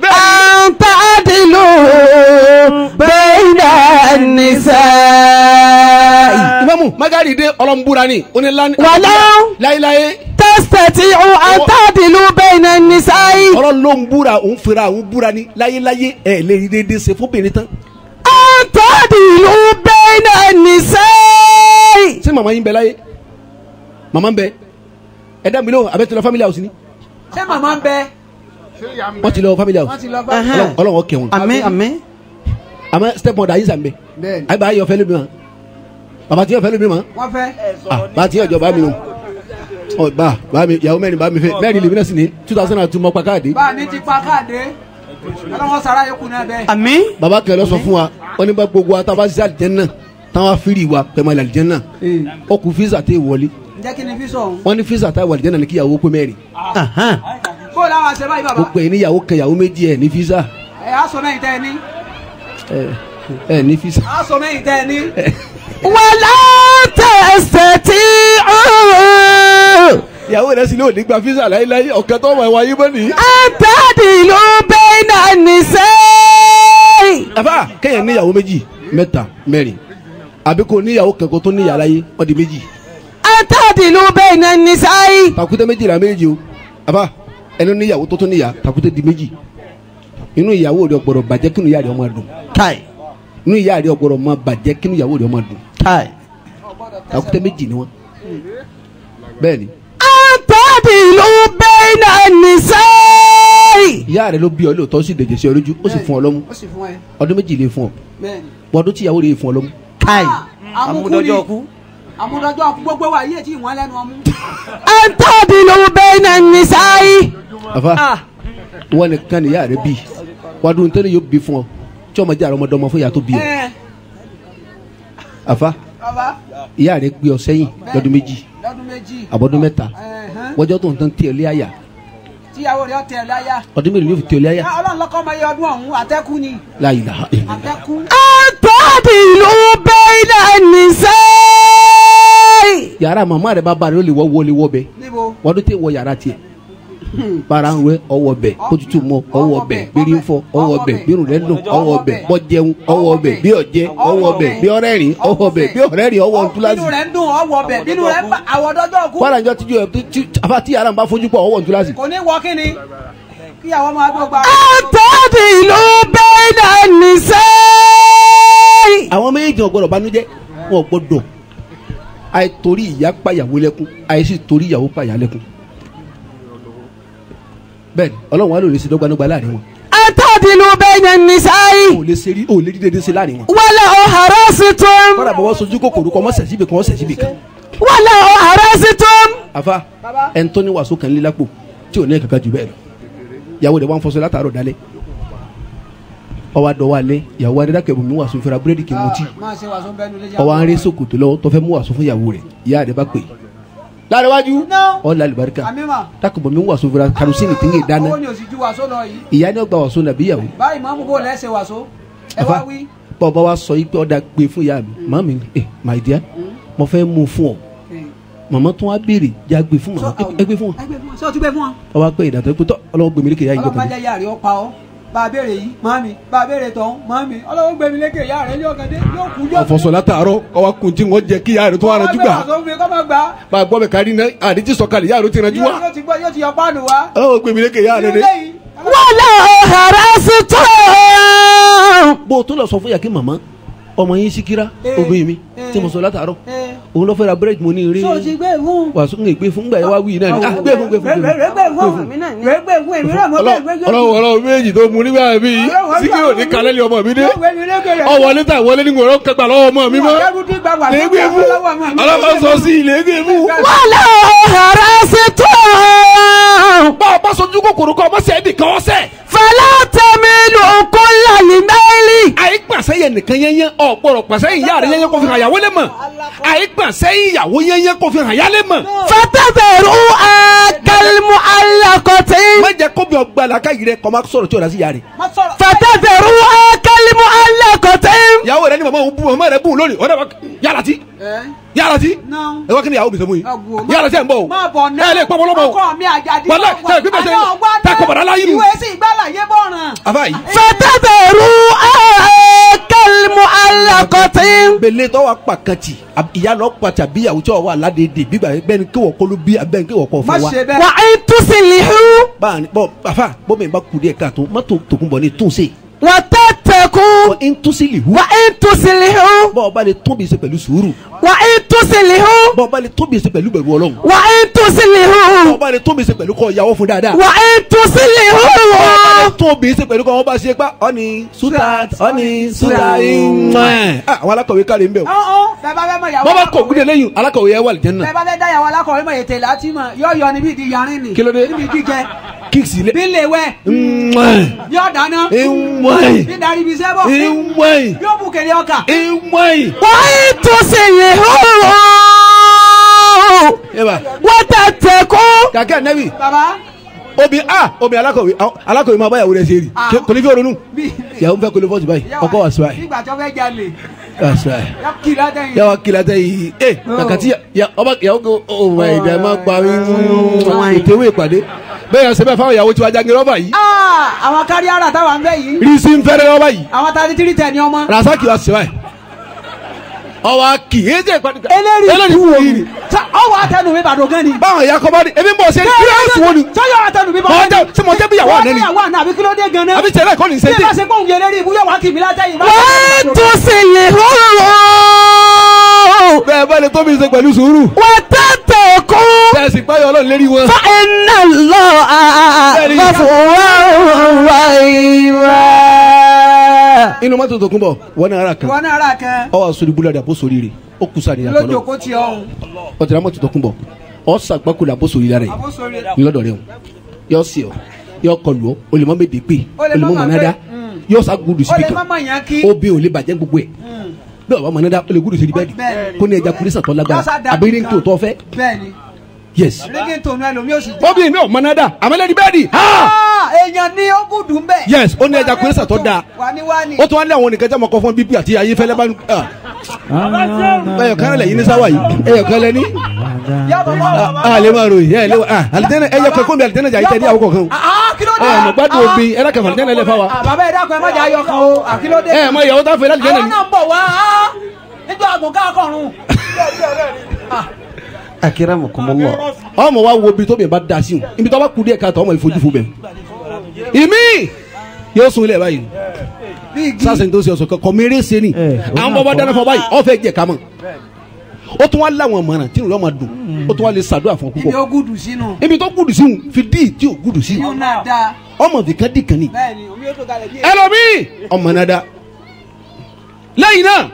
S5: an ta'dilu bayna an-nisa'i.
S3: Imamu magari de ọlọmúra ni onílànà.
S5: wàlá
S3: láyéláyé.
S5: tastati'u an ta'dilu bayna بين النساء.
S3: ọ̀rọ̀ ló ń búra òun fira òun búra ní láyéláyé ẹ̀ lè rí dédé ṣe fóbìnrin tán.
S5: أن تعدلوا بين النساء.
S3: ṣé màmá yín bẹ láyé màmá ń bẹ ẹ dá mi lóhùn abẹ́ ti lọ family house ni.
S4: ṣé màmá ń bẹ.
S3: wọ́n ti lọ family house
S4: wọ́n ti lọ bá.
S3: ọlọ́wọ́ kẹ́ wọn.
S5: àmín àmín.
S3: àmọ́ step mother yín sàn bẹ.
S4: bẹ́ẹ̀ni.
S3: àyè bá yọ fẹ́ lómi ma bàbá tí yọ fẹ́ lómi ma.
S4: wọ́n fẹ́.
S3: bá tí yọ jọ bá mi nù. ọ bá mi yàwó mẹ́rin bá mi fẹ́ mẹ́rin lèmi náà sì ní 2002 mọ́ pa káàdì.
S4: bá a ní ti pa káàdé ọlọ́wọ́ sara yókù náà bẹ́ẹ̀.
S5: àmín.
S3: bàbá kẹ́ lọ sọ fún wa wọ́n ní bá gbogbo wa tábà sí àlìjẹ́nnà táwọn afiri wa pẹ̀mọ́ àlìjẹ́nnà ó kù fíìsà tẹ́ wọlé.
S4: ǹjẹ́ kí ni fi sọ òun.
S3: wọ́n ní fíìsà táwọn àlìjẹ́nnà ní kíyàwó pé mẹ́rin.
S4: bó o láwọn àṣẹ báyìí bàbá.
S3: gbogbo ẹ̀ níyàwó kẹyàwó méjì ẹ̀ ní fíìsà.
S4: ẹ á sọ mẹ́yìn tẹ́ ẹ ní.
S3: ẹ ní fíìsà.
S4: á sọ mẹ́yìn tẹ́ ẹ ní.
S5: ولا تستطيعوا.
S3: ìyàwó rẹ̀ sì ló ní gba fíìsà láyéláyé ọ̀kẹ́ tó wà wáyé mọ́ nìyí.
S5: أن تعدلوا بين النساء.
S3: àfà kéèyàn níyàwó méjì mẹ́ta mẹ́rin àbí kò níyàwó kẹ́kọ̀ọ́ tó níyàrá yé wọ́n di méjì.
S5: أن تعدلوا بين النساء.
S3: takute méjì la méjì o àfà ẹni níyàwó tó níyà takute di méjì inú ìyàwó rẹ̀ ọ̀gbọ̀dọ̀ bàjẹ́ kínú ìyá rẹ̀ ọmọ dùn
S5: كاي
S3: inú ìyá rẹ̀ ọ̀gbọ̀dọ̀ máa bàjẹ́ kínú ìyàwó rẹ̀ ọmọ dùn
S5: كاي.
S3: takute méjì ni wọ́n bẹ́ẹ̀ ni
S5: أن تعدلوا بين النساء.
S3: ìyá rẹ̀ ló bí ọ lóòótọ́ sí dèjì sí ọ lójú ó sì fún ọ lọ́mú
S4: ó sì fún ẹ.
S3: ọdún méjì lè fún ọ
S4: bẹ́ẹ̀ni.
S3: ọdún tí ìyàwó rẹ̀ fún ọ lọ́mú.
S5: كاي.
S4: amúdọ́jọ́ kú. amúdọ́jọ́ kú gbogbo wa yíyẹ tí ìwọ̀n lẹ́nu ọmú.
S5: أن تعدلوا بين النساء.
S3: àfà wọn nìkan ni ìyá rẹ̀ bí wàdùn tẹ́lẹ̀ yóò bí fún ọ tí ọmọ jẹ́ àrọ́mọdọ́mọ fún ìyá tó bí ọ àfà
S4: bàbá.
S3: ìyá rẹ̀ gbé ọ sẹ́yìn lọ́dún méjì
S4: lọ́dún méjì.
S3: àbọ̀dún mẹ́ta wọ́jọ́ tó ń tán tiẹ̀ lé àyà
S4: tíyàwó rẹ̀ tẹ̀ láyà.
S3: ọdún mélòó ni yóò fi tiẹ̀ lé àyà.
S4: ọlọ́run lọ́kọ́ ọmọ iye ọdún ọ̀hún àtẹ́kù ni.
S3: La ilaha illallah.
S4: àtẹ́kù.
S5: أن تعدلوا بين النساء.
S3: yàrá màmá rẹ̀ bàbá rẹ̀ ó lè wọ́ wọlé wọ́ bẹ́ẹ̀
S4: níbo.
S3: wọ́dún tí wọ yàrá tiẹ̀ para ń wẹ ọwọ́ bẹ̀ kótútù mọ ọwọ́ bẹ̀ bírí ń fọ ọwọ́ bẹ̀ bírun rẹ̀ dùn ọwọ́ bẹ̀ bọ́ jẹun ọwọ́ bẹ̀ bí ọ̀jẹ̀ ọwọ́ bẹ̀ bí ọ̀rẹ́rìn ọwọ́ bẹ̀ bí ọ̀rẹ́rìn ọwọ́ ntúlásì.
S4: bínú rẹ̀ ń dùn ọwọ́ bẹ̀ bínú rẹ̀ ń bá àwọ̀dọ́jọ́ kú.
S3: wàrà njọ tíjú ẹ àfa tí yàrá ń bá fojú pọ̀ ọwọ́ ntúlásì.
S4: kò ní wọ kíni kíyàwó máa gbó gba.
S5: أن تعدلوا بين النساء.
S3: àwọn méjì wọn gbọ́dọ̀ banújẹ́ wọn gbọ́dọ̀ àìtorí ìyá pàyàwó lẹ́kún àìsí torí ìyàwó pàyà lẹ́kún. bẹ́ẹ̀ni Ọlọ́run wa ló lè ṣe dọ́gbandọ́gba láàrin wọn.
S5: أن تعدلوا بين النساء.
S3: o lè ṣe rí o lè rí dédé ṣe láàrin wọn.
S5: ولو حرصتم.
S3: kọ́dà bọ́ wọ́n sojú kòkòrò kọ́ mọ́ sẹ̀síbì kan sẹ̀síbì kan.
S5: ولو حرصتم.
S3: àfa ẹni tó ní wàásù kan lé lápò tí ò ní kankan jù bẹ́ẹ̀ lọ ìyàwó rẹ̀ wá ń fọṣọ látàárọ̀ dalẹ̀ ọwọ́ àdọ́wọ́ alẹ́ ìyàwó adédàkẹ́ bùnmi wàásù fẹ́ra búrẹ́dì kì í mutí
S4: máa ṣe wàásù bẹ́ẹ̀ nílé
S3: ọwọ́ àárẹ̀ sòkòtò lọ́wọ́ tó fẹ́ mú wàásù fún ìyàwó rẹ̀ ìyá rẹ̀ bá pè é láríwájú ọ̀là àlùbáríkà
S4: àmìmà.
S3: dákẹ́ bùnmi wàásù fẹ́ra karosíìnì tí ń gé dáná
S4: owó ni òsì ju wàásù lọ yìí.
S3: ìyá ni ó gba wàásù nàbí ìyàwó
S4: báyìí mọ́mú bò lẹ́sẹ̀ wàásù. ẹ wá wí.
S3: bọ́ọ̀ bá wa sọ yìí pé ọ̀dà gbé fún ìyá mi màmí my dear mo fẹ́ mú fún ọ màmá tó wá béèrè já gbé fún màmá ẹ gbé fún ọ
S4: ṣé o ti gbé fún ọ.
S3: ọwọ́ pé ìdàtọ̀ pé tọ́ ọlọ́wọ́ gbèmí lékè yá ìjọ
S4: ọlọ́pàá
S3: kan
S4: jẹ́ yàrá ó pa ọ́ bá a béèrè yìí màmí bá a béèrè tọ̀hún màmí ọlọ́wọ́ gbẹ̀mí lékè yàrá yóò kàn dé yóò kú yóò kú.
S3: ọ̀fọ̀sọ̀ látàárọ̀ ọwọ́ kun tí wọ́n jẹ kí yàrá tó wà rẹ̀ jùgbà bá a gbọ́ bẹ̀ kárí náà àdìjí sọ̀kalẹ̀ yàrá tó ti rẹ̀ jùwà
S4: yóò ti yọ páànù wa.
S3: ọlọ́wọ́ gbèmí lékè yàrá rẹ̀
S5: ولو حرصتم.
S3: bó o tó lọ sọ fún yàkí màmá ọmọ yín Síkírá obìnrin mi tí mo sọ látàárọ̀ òun lọ fẹ́ ra búrẹ́dì mo ní eré
S4: so ti gbé fún.
S3: wàásù ń gbé fún gbà yẹn wá wí náà ni gbé fún
S4: gbé fún èmi náà mo bẹ́ẹ̀ gbé fún.
S3: ọlọ́wọ́ méjì tó mu nígbà mi Síkírá ò ní kalẹ́ ní ọmọ mi dé ọwọ́ níta ìwọlé ní gbòòrò kẹgbà lọ́wọ́ ọmọ mi mọ́ lè gbé fún ọlọ́wọ́ sọ sí lè gbé fún.
S5: ولو حرصتم.
S3: bá a bá sojú kòkòrò kọ́ ọmọ sẹ́ẹ̀dì kan ọ̀sẹ̀.
S5: فلا تميلوا كل الميل.
S3: àyíkpàsẹ́ yẹn nìkan yẹnyẹn ọ̀pọ̀rọ̀ pàṣẹ yìí yára yẹnyẹn kò fi hàn yàwó lé mọ̀ àyíkpàsẹ́ yìí yàwó yẹnyẹn kò fi hàn yálé mọ̀.
S5: فتذروها كالمعلقة.
S3: má jẹ́ kó bí ọgbà làákà yìí rẹ kọ́ máa sọ̀rọ̀ tí o rà sí yàrá rẹ̀.
S5: فتذروها كالمعلقة.
S3: ìyàwó rẹ ni màmá òun bú màmá rẹ bú lónìí ọ̀dọ̀ yàrá tí yàrá tí ẹ wá kí ni ìyàwó bìsẹ̀ mú yìí yàrá tí ẹ̀ ń bọ̀ o ẹ lè pọ́npọ́n lọ́mọ o wọlé tẹ ẹ gbígbèsè tẹ kọ bàdá láyé nu.
S4: ìwé sí ìgbàlàyé bọ̀ràn.
S3: àbá yìí.
S5: فتذروها كالمعلقة. معلقة
S3: bele tó wà pàkàtì ìyá lọ pàtì àbí ìyàwó tí wọ́n wà ládèédè bígbà bẹ́ẹ̀ ni kí wọ́n kọ́ ló bí abẹ́ni kí wọ́n kọ́
S4: má
S3: fún wa.
S4: ṣe bẹ́ẹ̀.
S5: وإن تصلحوا
S3: báà ní bọ́ àfà bọ́mọ̀ ìbá kú díẹ̀ káàtó mọ́tò tòkunbọ̀ ní túnṣe.
S5: وتتقوا
S3: wọ́n ń tún sí lìhú.
S5: وإن تصلحوا
S3: bọ́ ọba lè tóbi ṣe pẹ̀lú sùúrù.
S5: وإن تصلحوا
S3: bọ́ ọba lè tóbi ṣe pẹ̀lú bẹ̀rù ọlọ́run.
S5: وإن
S3: bọ́
S5: تصلحوا
S3: ọba lè tóbi ṣe pẹ̀lú kọ́ ìyàwó fún dáadáa.
S5: وإن تصلحوا
S3: tóbi ṣe pẹ̀lú kọ́ wọn bá ṣe pa ọ́ni sutat ọ́ni sutat ìmọ̀ àwọn alákọ̀wé káre ń bẹ̀ o.
S4: bẹ́ẹ̀ bá fẹ́ mọ ìyàwó.
S3: bọ́bá kọ̀ gúdẹ lẹ́yìn alákọ̀wé yẹn wà lìjẹ́ náà.
S4: bẹ́ẹ̀ bá fẹ́ dá ìyàwó alákọ̀wé mọ̀ ètè láti mọ̀ yóò yọ níbi ìdí yarin ni.
S3: Kí ló dé?
S4: níbi gígẹ.
S3: kíkì lé.
S4: bí lè wẹ̀. yóò dáná. bí darí ibi iṣẹ́ bọ̀. yóò bù kèrè ọkà.
S5: وإن تصلحوا وتتقوا
S3: kàkẹ́ nẹ́bì
S4: baba.
S3: obi alákọ̀wé máa báyàwó rẹ̀ ṣe rí kò ní fi ronú yàwó fẹ́ kó lè fọ́ọ̀tù báyìí ọkọ wà sùn báyìí.
S4: nígbà tó fẹ́ jalè.
S3: wà sùn báyìí.
S4: yọ kì látẹ̀yìn.
S3: yàwó kìlá tẹ yìí kàkàtí yàwó kò ọmọ ìdá máa pa ìtẹ̀wé ìpàdé bẹ́ẹ̀ yà sẹ́bẹ̀ fáwọn ìyàwó tí wàá jáde rọ́bà yìí.
S4: àwọn kárí ara táwa ń bẹ yìí.
S3: rí sí ń fẹ́rẹ́ rọ́bà yìí.
S4: àwọn tàbí tírí tẹ̀ ní ọmọ.
S3: rasaki wà sùn báyìí. ọwọ́ kì í jẹ́ ìpàdé.
S4: eléyìí kú wo ni. ọwọ́ atẹnu mi bàdó gan ni.
S3: báwọn ìyá kọ́ bá dé ebi ń bọ̀ ṣe kíláàsì wo ni.
S4: sọ́yọ́ atẹnu mi bàdó gan ni.
S3: ṣé mo jẹ́ bí ìyàwó àná ni.
S4: ìyàwó àná àbí kí ló dé gan náà.
S3: àbí tẹ̀lé ẹ̀kọ́ ní
S4: bí
S3: sẹ́ńtì.
S4: ẹ bá ṣe pọ́ùn yẹlẹ́rì ibùyọ̀ wá kì mí látẹ̀yìn.
S5: وإن تصلحوا
S3: bẹ́ẹ̀ bá lè tóbi ṣe pẹ̀lú sùúrù.
S5: وتتقوا
S3: tẹ̀sí páyọ̀ ọlọ́run lérí wọn.
S5: فإن الله غفور رحيم.
S3: inú mọ́tò tó kún bọ̀ wọ́n ní ara kan
S4: wọn náà rà kan.
S3: ọ wà sórí búlọ̀dì àbó sórí rẹ̀ ó kù sáré yàtọ̀
S4: lójó
S3: náà
S4: kó tiẹ̀ ọ̀hún.
S3: ọ̀tẹ̀rẹ̀ mọ́tò tó kún bọ̀ ọ sàgbákulẹ̀ àbó sórí rẹ̀
S4: àbósorí.
S3: ńlọ́dọ̀ rẹ̀ yọ sí ọ yọ kọlu ọ olùmọ̀ méde pé olùmọ̀ mọ̀nádá yọ sá gudu
S4: ó
S3: síbi
S4: lè
S3: kan
S4: má mọ̀ yàn kí.
S3: ó bí òun lè bàjẹ́ gbogbo ẹ̀ bí ọba mọ̀nádá ó lè gudu síbi bẹ́ẹ̀ni kó ní ẹja kúrísà tó lágbára abẹ́rẹ́ tó tọ́ fẹ́
S4: bẹ́ẹ̀ni.
S3: yes
S4: rígì tòun ẹlòmíì ò sì
S3: ó bí mi ò mọ̀nádá àmọ́lẹ́ni bẹ́ẹ̀ni
S4: èèyàn ní ó gùdù ń bẹ̀.
S3: yes ó ní ẹja kúrísà tó dáa
S4: wani.
S3: ó tún wá lé àwọn nìkan jẹ́ mọ́kọ́ fún bíbí àti ayé fẹ́lẹ́ bá ń ẹyọ kan lẹ yìí ní sáwà yìí ẹyọ kan lẹ ní lè máa ròyìn ẹ lé wa alìtẹ́nà ẹyọ kan kóńbi alìtẹ́nà jà yìí tẹ́ ní àwọn kọ̀ọ̀kan
S4: kí ló dé.
S3: mo gbádùn omi ẹ̀rọ kẹfà alìtẹ́nà lẹ fa wa
S4: bàbá ẹ dákun ẹ má jà ayọ̀ kan o àkílódé.
S3: ẹ mọ ìyàwó tá a fẹ́ láti jẹ́
S4: àwọn
S3: nani.
S4: náà ń bọ̀ wá níjọ́ àgùn káàkọ̀rùn.
S5: Akramakumullah.
S3: ọmọ wa wo ibi tó bẹ̀ bá da sí o ibi tó bá kú díẹ̀ káàtó ọmọ ìfojú fún bẹ̀. ìmí yóò sun ilé báyìí sásìn tó ṣe ọ̀sọ̀ kọ̀ mẹ́rẹ́ ṣe ni àwọn bọ́ bá dáná fún ọ báyìí ọ fẹ́ jẹ ká mọ̀ ó tún wá láwọn ọmọ náà tí ìrìn ọmọ dùn ó tún wá lè ṣàdúrà fún ọ
S4: ibi ó
S3: púpọ̀
S4: gùdù sínú.
S3: ibi tó gùdù sí òun fi dí tí ò gùdù sí
S4: yóò náà dáa.
S3: ọmọ fìkan dì kan ni
S4: bẹ́ẹ̀ni omi yóò tó kalẹ̀ bí.
S3: ẹlòmíì ọmọ náà dá lẹ́yìn náà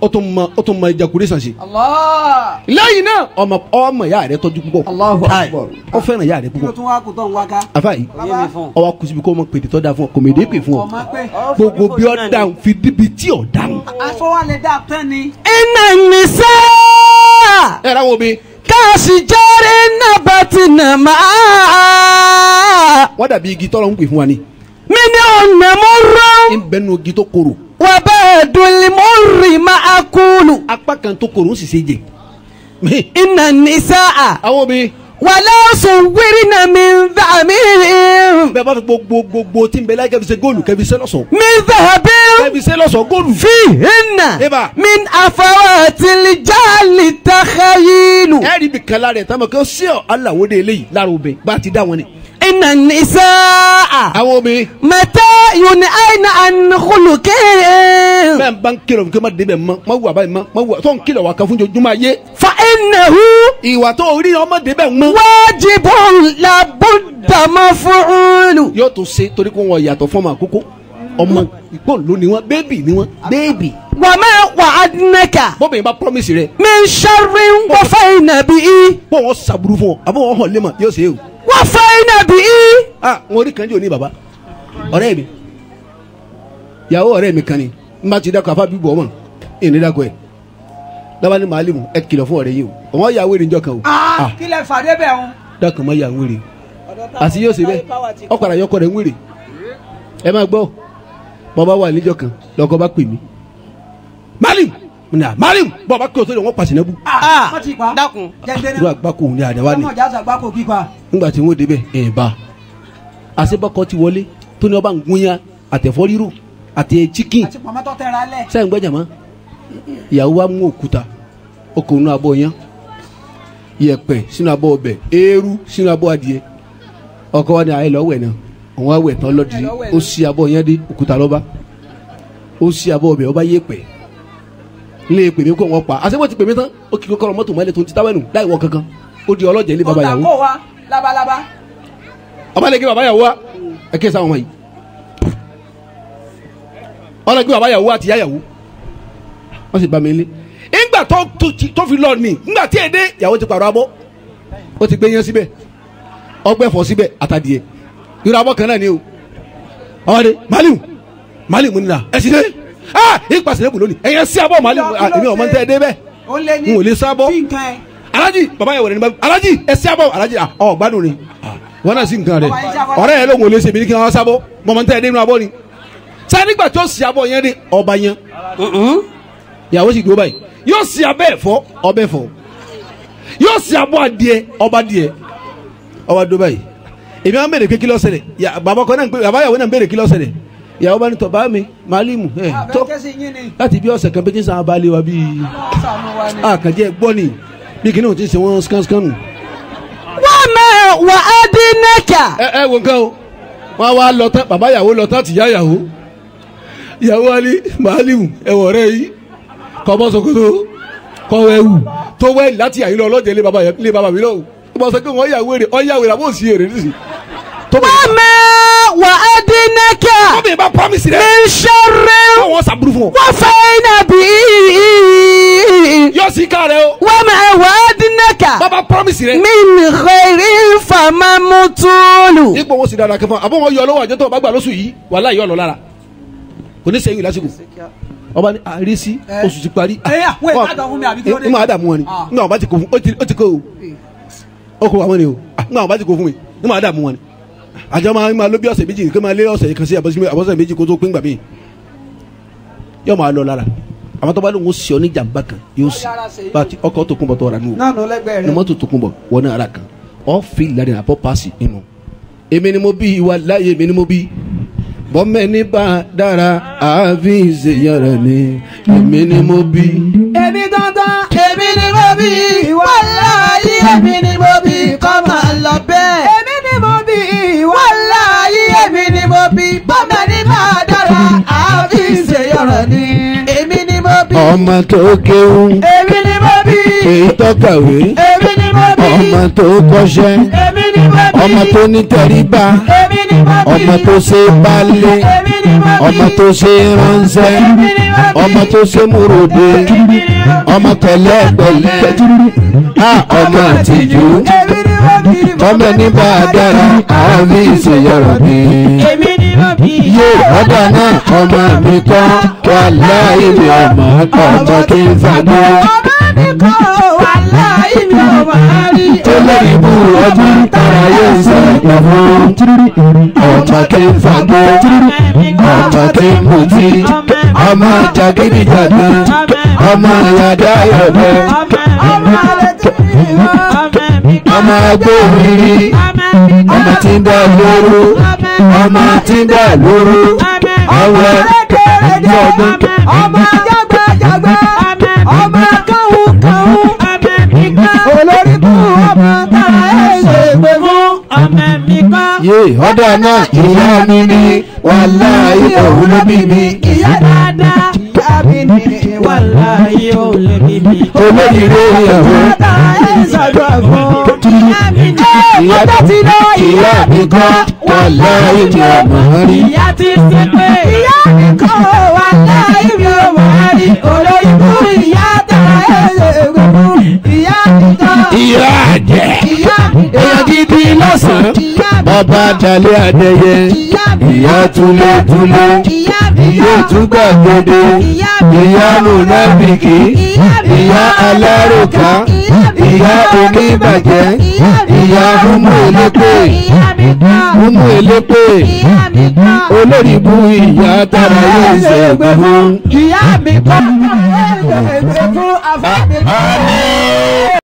S3: ó tún mọ ejaculation ṣe
S4: Allah.
S3: lẹ́yìn náà ọmọ ìyá rẹ tọ́jú púpọ̀
S5: Allahu Akbar.
S3: ó fẹ́ràn ìyá rẹ
S4: kí ló
S3: púpọ̀
S4: tún wá kó tó ń wá ká.
S3: àfàyè
S4: bàbá
S3: ọwọ́ kùsùbí kó mọ pèdè tó dáa fún ọ kò mèdè pè fún ọ
S4: ọmọ pé
S3: gbogbo bí ọ dáhùn fi díbi tí ọ dáhùn.
S4: afọwálẹ̀ dá tán ni.
S5: Inna nisaa
S3: ẹ ra wo bi
S5: kasijari nabatina maa
S3: wọ́n dàbí igi tọ́lọ́ ń pè fún wa ni
S5: minhunna murrun
S3: ń bẹ́ẹ̀ nu igi tó korò
S5: wa badul murri ma'akulu.
S3: apá kan tó korò ń sì ṣe jẹ.
S5: Inna nisaa
S3: àwọn obìnrin
S5: wala suwirna min dhamin
S3: bẹ́ẹ̀ bá fi gbogbo tí ń bẹ láyé kẹfì ṣe góòlù kẹfì ṣe lọ́sọ̀ọ́
S5: min dhahabin
S3: kẹfì ṣe lọ́sọ̀ọ́ góòlù.
S5: fihinna
S3: Eba.
S5: min afawatil jali takhayilu.
S3: ẹ rí ibi kan lára ẹ̀ tá a mọ̀ kí ó ṣí ọ aláwọ̀ de eléyìí lára obìnrin bá a ti dá wọn ni.
S5: Inna nisaa
S3: àwọn obìnrin
S5: mata'un aina an khuluqin
S3: bẹ́ẹ̀ bá ń kìlọ̀ kí ó má débẹ̀ mọ́ má wù àbáyé mọ́ má wù tó ń kìlọ̀ wà kan fún jojúmọ́ ayé
S5: fa innahu
S3: ìwà tó rí ọmọ débẹ̀ mọ́
S5: wajibun labudda maf'ulu.
S3: yóò tún ṣe torí kó wọn yàtọ̀ fọ́ọ̀mù àkókò ọmọ ìpọ́n ló ni wọn bẹ́ẹ̀bì ni wọn bẹ́ẹ̀bì
S5: wa ma wa'adnaka
S3: bọ́bìnrin bá promise rẹ
S5: min sharrin wa fayna bihi
S3: bọ́ wọn sàbúrú fún ọ àbọ̀ wọn hàn lẹ́mọ̀ yóò ṣe é o.
S5: wa fayna bihi.
S3: wọn rí kanjú òní bàbá ọ̀rẹ́ mi ìyàwó ọ̀rẹ́ mi kan ni n bá ti dákọ̀ afá bíbọ̀ ọmọ ìní dákọ̀ ẹ̀ lọ́wọ́ ní màálìmù ẹ kìlọ̀ fún ọ̀rẹ́ yìí o ọmọ yà wèrè njọ́ kan o
S4: kí lẹ fàdé bẹ̀ wọn.
S3: dákọ̀ mọ́ yà wèrè àti yóò ṣe bẹ́ẹ̀ ọkọ̀ àyọkọ̀ rẹ̀ ń wèrè ẹ máa gbọ́ bọ́ba wà níjọ́ kan lọ́kọ̀ bá pè mí màálìmù màálìmù bọ́ba kí o tó lè wọ́n pàṣẹ náà bú
S4: wọ́n ti pa
S5: dákun.
S3: irú àgbákò ní àdáwá ni
S4: ọmọ ìjà sàgbákò kíkwa.
S3: nígbà tí wọ́n débẹ̀ ẹ̀ bá àṣebọ́kọ ti wọlé tó ní ọba ń gúnyán àtẹ̀fọ́ rírò àti chicken
S4: àti pọ̀mọ́tọ́ tẹ́ra lẹ̀.
S3: sẹ́yìn gbọ́dọ̀ mọ́ ìyàwó wa mú òkúta okòó nínú abọ́ yẹn yẹ̀pẹ̀ sínú abọ́ ọbẹ̀ eérú sínú abọ́ adìẹ ọkọ wa ni àyè lọ wẹ̀ náà òun á wẹ̀ tán lọ́dì ó sí abọ́ yẹn dé òkúta lọ́ba ó sí abọ́ ọbẹ̀ ọba yẹ̀pẹ̀ lè pè mí kó wọn pa àṣẹ ti pè mí tán ó kì í kọ́ mọ́tò mọ́lẹ̀ tó ń ti táwẹ́nù láì wọ kankan ó di ọlọ́jẹ̀ ilé baba yàwó.
S4: ọ̀tà kó wa labalábá.
S3: ọba lè gbé baba yàwó wa ẹ kí ẹ sáwọn ọmọ yìí ọlọ́ gbé baba yàwó àti ìyá yàwó wọ́n sì bá mi lé ìgbà tó fi lọ ní ìgbà tí èdè yàwó ti pàrọ̀ abọ́ ó ti gbé yẹn síbẹ̀ ọgbẹ́ fọ́ síbẹ̀ àtàdìẹ irú abọ́ kan náà ni o ọ̀rẹ́ màálù nílà ẹ sì dé ìpàṣẹ lẹ́kùn lónìí ẹ̀yẹ sí abọ́ màálù èmi ọmọ ntẹ́ dé bẹ́ẹ̀ n ò lè sábọ́ alájì bàbá yẹn wọlé ní bá alájì ẹ sí abọ́ alájì ọ̀ gbádùn ni wọn náà sì nǹkan rẹ ọ̀rẹ́ yẹn lóhùn ò lè ṣe bí kí wọn sábọ́ mọ̀mọ́ ntẹ́ dé inú abọ́ ni sáà nígbà tó sí abọ́ yẹn dé ọba yẹn ìyàwó sì dúró báyìí yóò sí abẹ́ ẹ̀fọ́ ọbẹ̀ ẹ̀fọ́ yóò sí abọ́ adìẹ ọba adìẹ ọba dúró báyìí èmi àwọn bèrè pé kí ló ṣẹlẹ̀ bàbá yàwó náà bèrè kí ló ṣẹlẹ̀ ìyàwó bá ní tọ́ bá mi màálìmù tó láti bí ọ̀sẹ̀ kan pé kí n sàn abalẹ̀ wa bíi àkànjẹ́ gbọ́ ni bí kí ni o ti ṣe wọ́n skánskánu.
S5: wọ́n mẹ́ wà á dín nẹ́kà.
S3: ẹ wo nǹkan o wọ́n wá lọ tán bàbá yàwó lọ tán tìyá yàwó ìyàwó wa ní màálìmù ẹ̀wọ̀n rẹ̀ yìí kọ́ bọ́ sokoto kọ́ ẹ̀wù tó wẹ̀ láti àyínlọ ọlọ́jẹ̀ ilé bàbá mi lọ́wọ́ ìbọn sọ pé wọ́n yàwó èrè àbó òsì èrè nísì.
S5: wọ́n mẹ́ wà á dín nẹ́kà.
S3: tóbi bá promise rẹ.
S5: mi sọ̀rọ̀.
S3: wọ́n sàbúrú fún ọ.
S5: wọ́n fẹ́ iná bí.
S3: yóò sì ká rẹ o.
S5: wọ́n mẹ́ wà á dín nẹ́kà.
S3: bàbá promise rẹ.
S5: mi nìkẹ́rì fàmámútúlù.
S3: ipò wọn sì dára kẹfọn àbọ̀ wọn yọ lọ́wọ́ àjọ tó bá gbà lóṣù yìí wàhálà yọ lọ lára kò ní sẹ́yìn lásìkò ọba ní àrísí oṣù ti parí. n máa dààmú wọn ni n máa bá ti kó fún ó ti kó o ó kó àwọn ni o n máa bá ti kó fún mi n máa dààmú wọn ni àjọ máa ló bí ọ̀sẹ̀ méjì kí n máa lé ọ̀sẹ̀ kan sí àbọ̀sẹ̀ méjì kó tó pín gbà mí yóò máa lọ lára àwọn tó bá lóun ó sì ọ ní jàmbá kan yóò sì bá ọkọ̀ tó kún bọ̀ tó ra nù ní mọ́tò tó kún bọ̀ wọ́n ní ara kan ọ́ fi ìlànà àbọ̀ paasi nínú èmi ni mo bí ìwà láyé èmi ni mo bí bọ́mẹ́ni bá dára àfi ìṣèyànrà ni èmi ni mo bí.
S4: èmi dandan èmi ni mo bí wàláyé èmi ni mo bí kọ́ máa lọ bẹ́ẹ̀. èmi ni mo bí wàláyé èmi ni mo bí bọ́mẹ́ni bá dára àfi ìṣèyànrà ni èmi ni mo bí.
S3: ọmọ tó kéwú.
S4: èmi ni mo bí.
S3: èyí tó kàwé.
S4: èmi ni mo bí.
S3: ọmọ tó kọ́ṣẹ́.
S4: èmi ni mo bí.
S3: ọmọ tó ní tẹríba.
S4: èmi ni mo bí.
S3: ọmọ tó ṣe balẹ̀.
S4: èmi ni mo bí.
S3: ọmọ tó ṣe ránṣẹ́.
S4: èmi ni mo bí.
S3: ọmọ tó ṣe múròdé. ọmọ pẹ̀lẹ́pẹ̀lẹ́. ọmọ àtijú.
S4: èmi ni mo bí.
S3: ọmọ ní bá a dára àmì ìṣèyàrá mi.
S4: èmi ni mo bí.
S3: yé ọ̀dà náà ọmọ mi kọ́ wàláhì mi ọmọ kí n fagbọ́.
S4: ọmọ mi kọ́ wàláhì mi ọmọ rí.
S3: tó lórí ibú ọdún tara yóò ṣe ẹ̀kọ́ fún. ọmọ kí n fagbọ́. ọmọ kí n mutí. ọmọ jàgídíjàgan. ọmọ yàdá yọ̀bẹ. ọmọ agbóhìnrí. ọmọ tí ń dá lóró. ọmọ tí ń dá lóró. ọwọ́ ọdún.
S4: ọmọ jágbàjágbà. ọmọ kàwùkàwù. olórí kú ọmọ tara ẹ̀ ṣe gbé fún. ọmọ mi kọ́.
S3: yé ọ̀dà náà ìyá mi ni wàláhì òun ló bí mi.
S4: ìyá dáadáa. ìyá mi ni wàláhì òun ló bí mi.
S3: olóyìnbó ìyàwó.
S4: tara ẹ̀ ṣàdúrà fún. ìyá mi ni ọjọ́ ti lọ.
S3: ìyá mi kọ́ wàláhì mi ọmọ rí.
S4: ìyá ti ṣe pé. ìyá mi kọ́ wàláhì mi ọmọ rí. olóyìnbó ìyá tara ẹ̀ ṣe gbé fún. ìyá mi kọ́.
S3: ìyá àjẹ́.
S4: ìyá mi kọ́.
S3: èèyàn gidi lọ́sàn-án. bàbá dalẹ̀ adẹ́yẹ. ìyá túlétúlé. ìyá túgbàgbọ́dẹ. ìyá múnábìkì. ìyá alárùkà. ìyá oníbàjẹ́. ìyá húmú elépè. húmú elépè. olórí ibú ìyá tara yóò ṣe ẹgbẹ́ fún.
S4: ìyá mi kọ́. ẹ̀ ṣe gbé fún afẹ́ mi kọ́.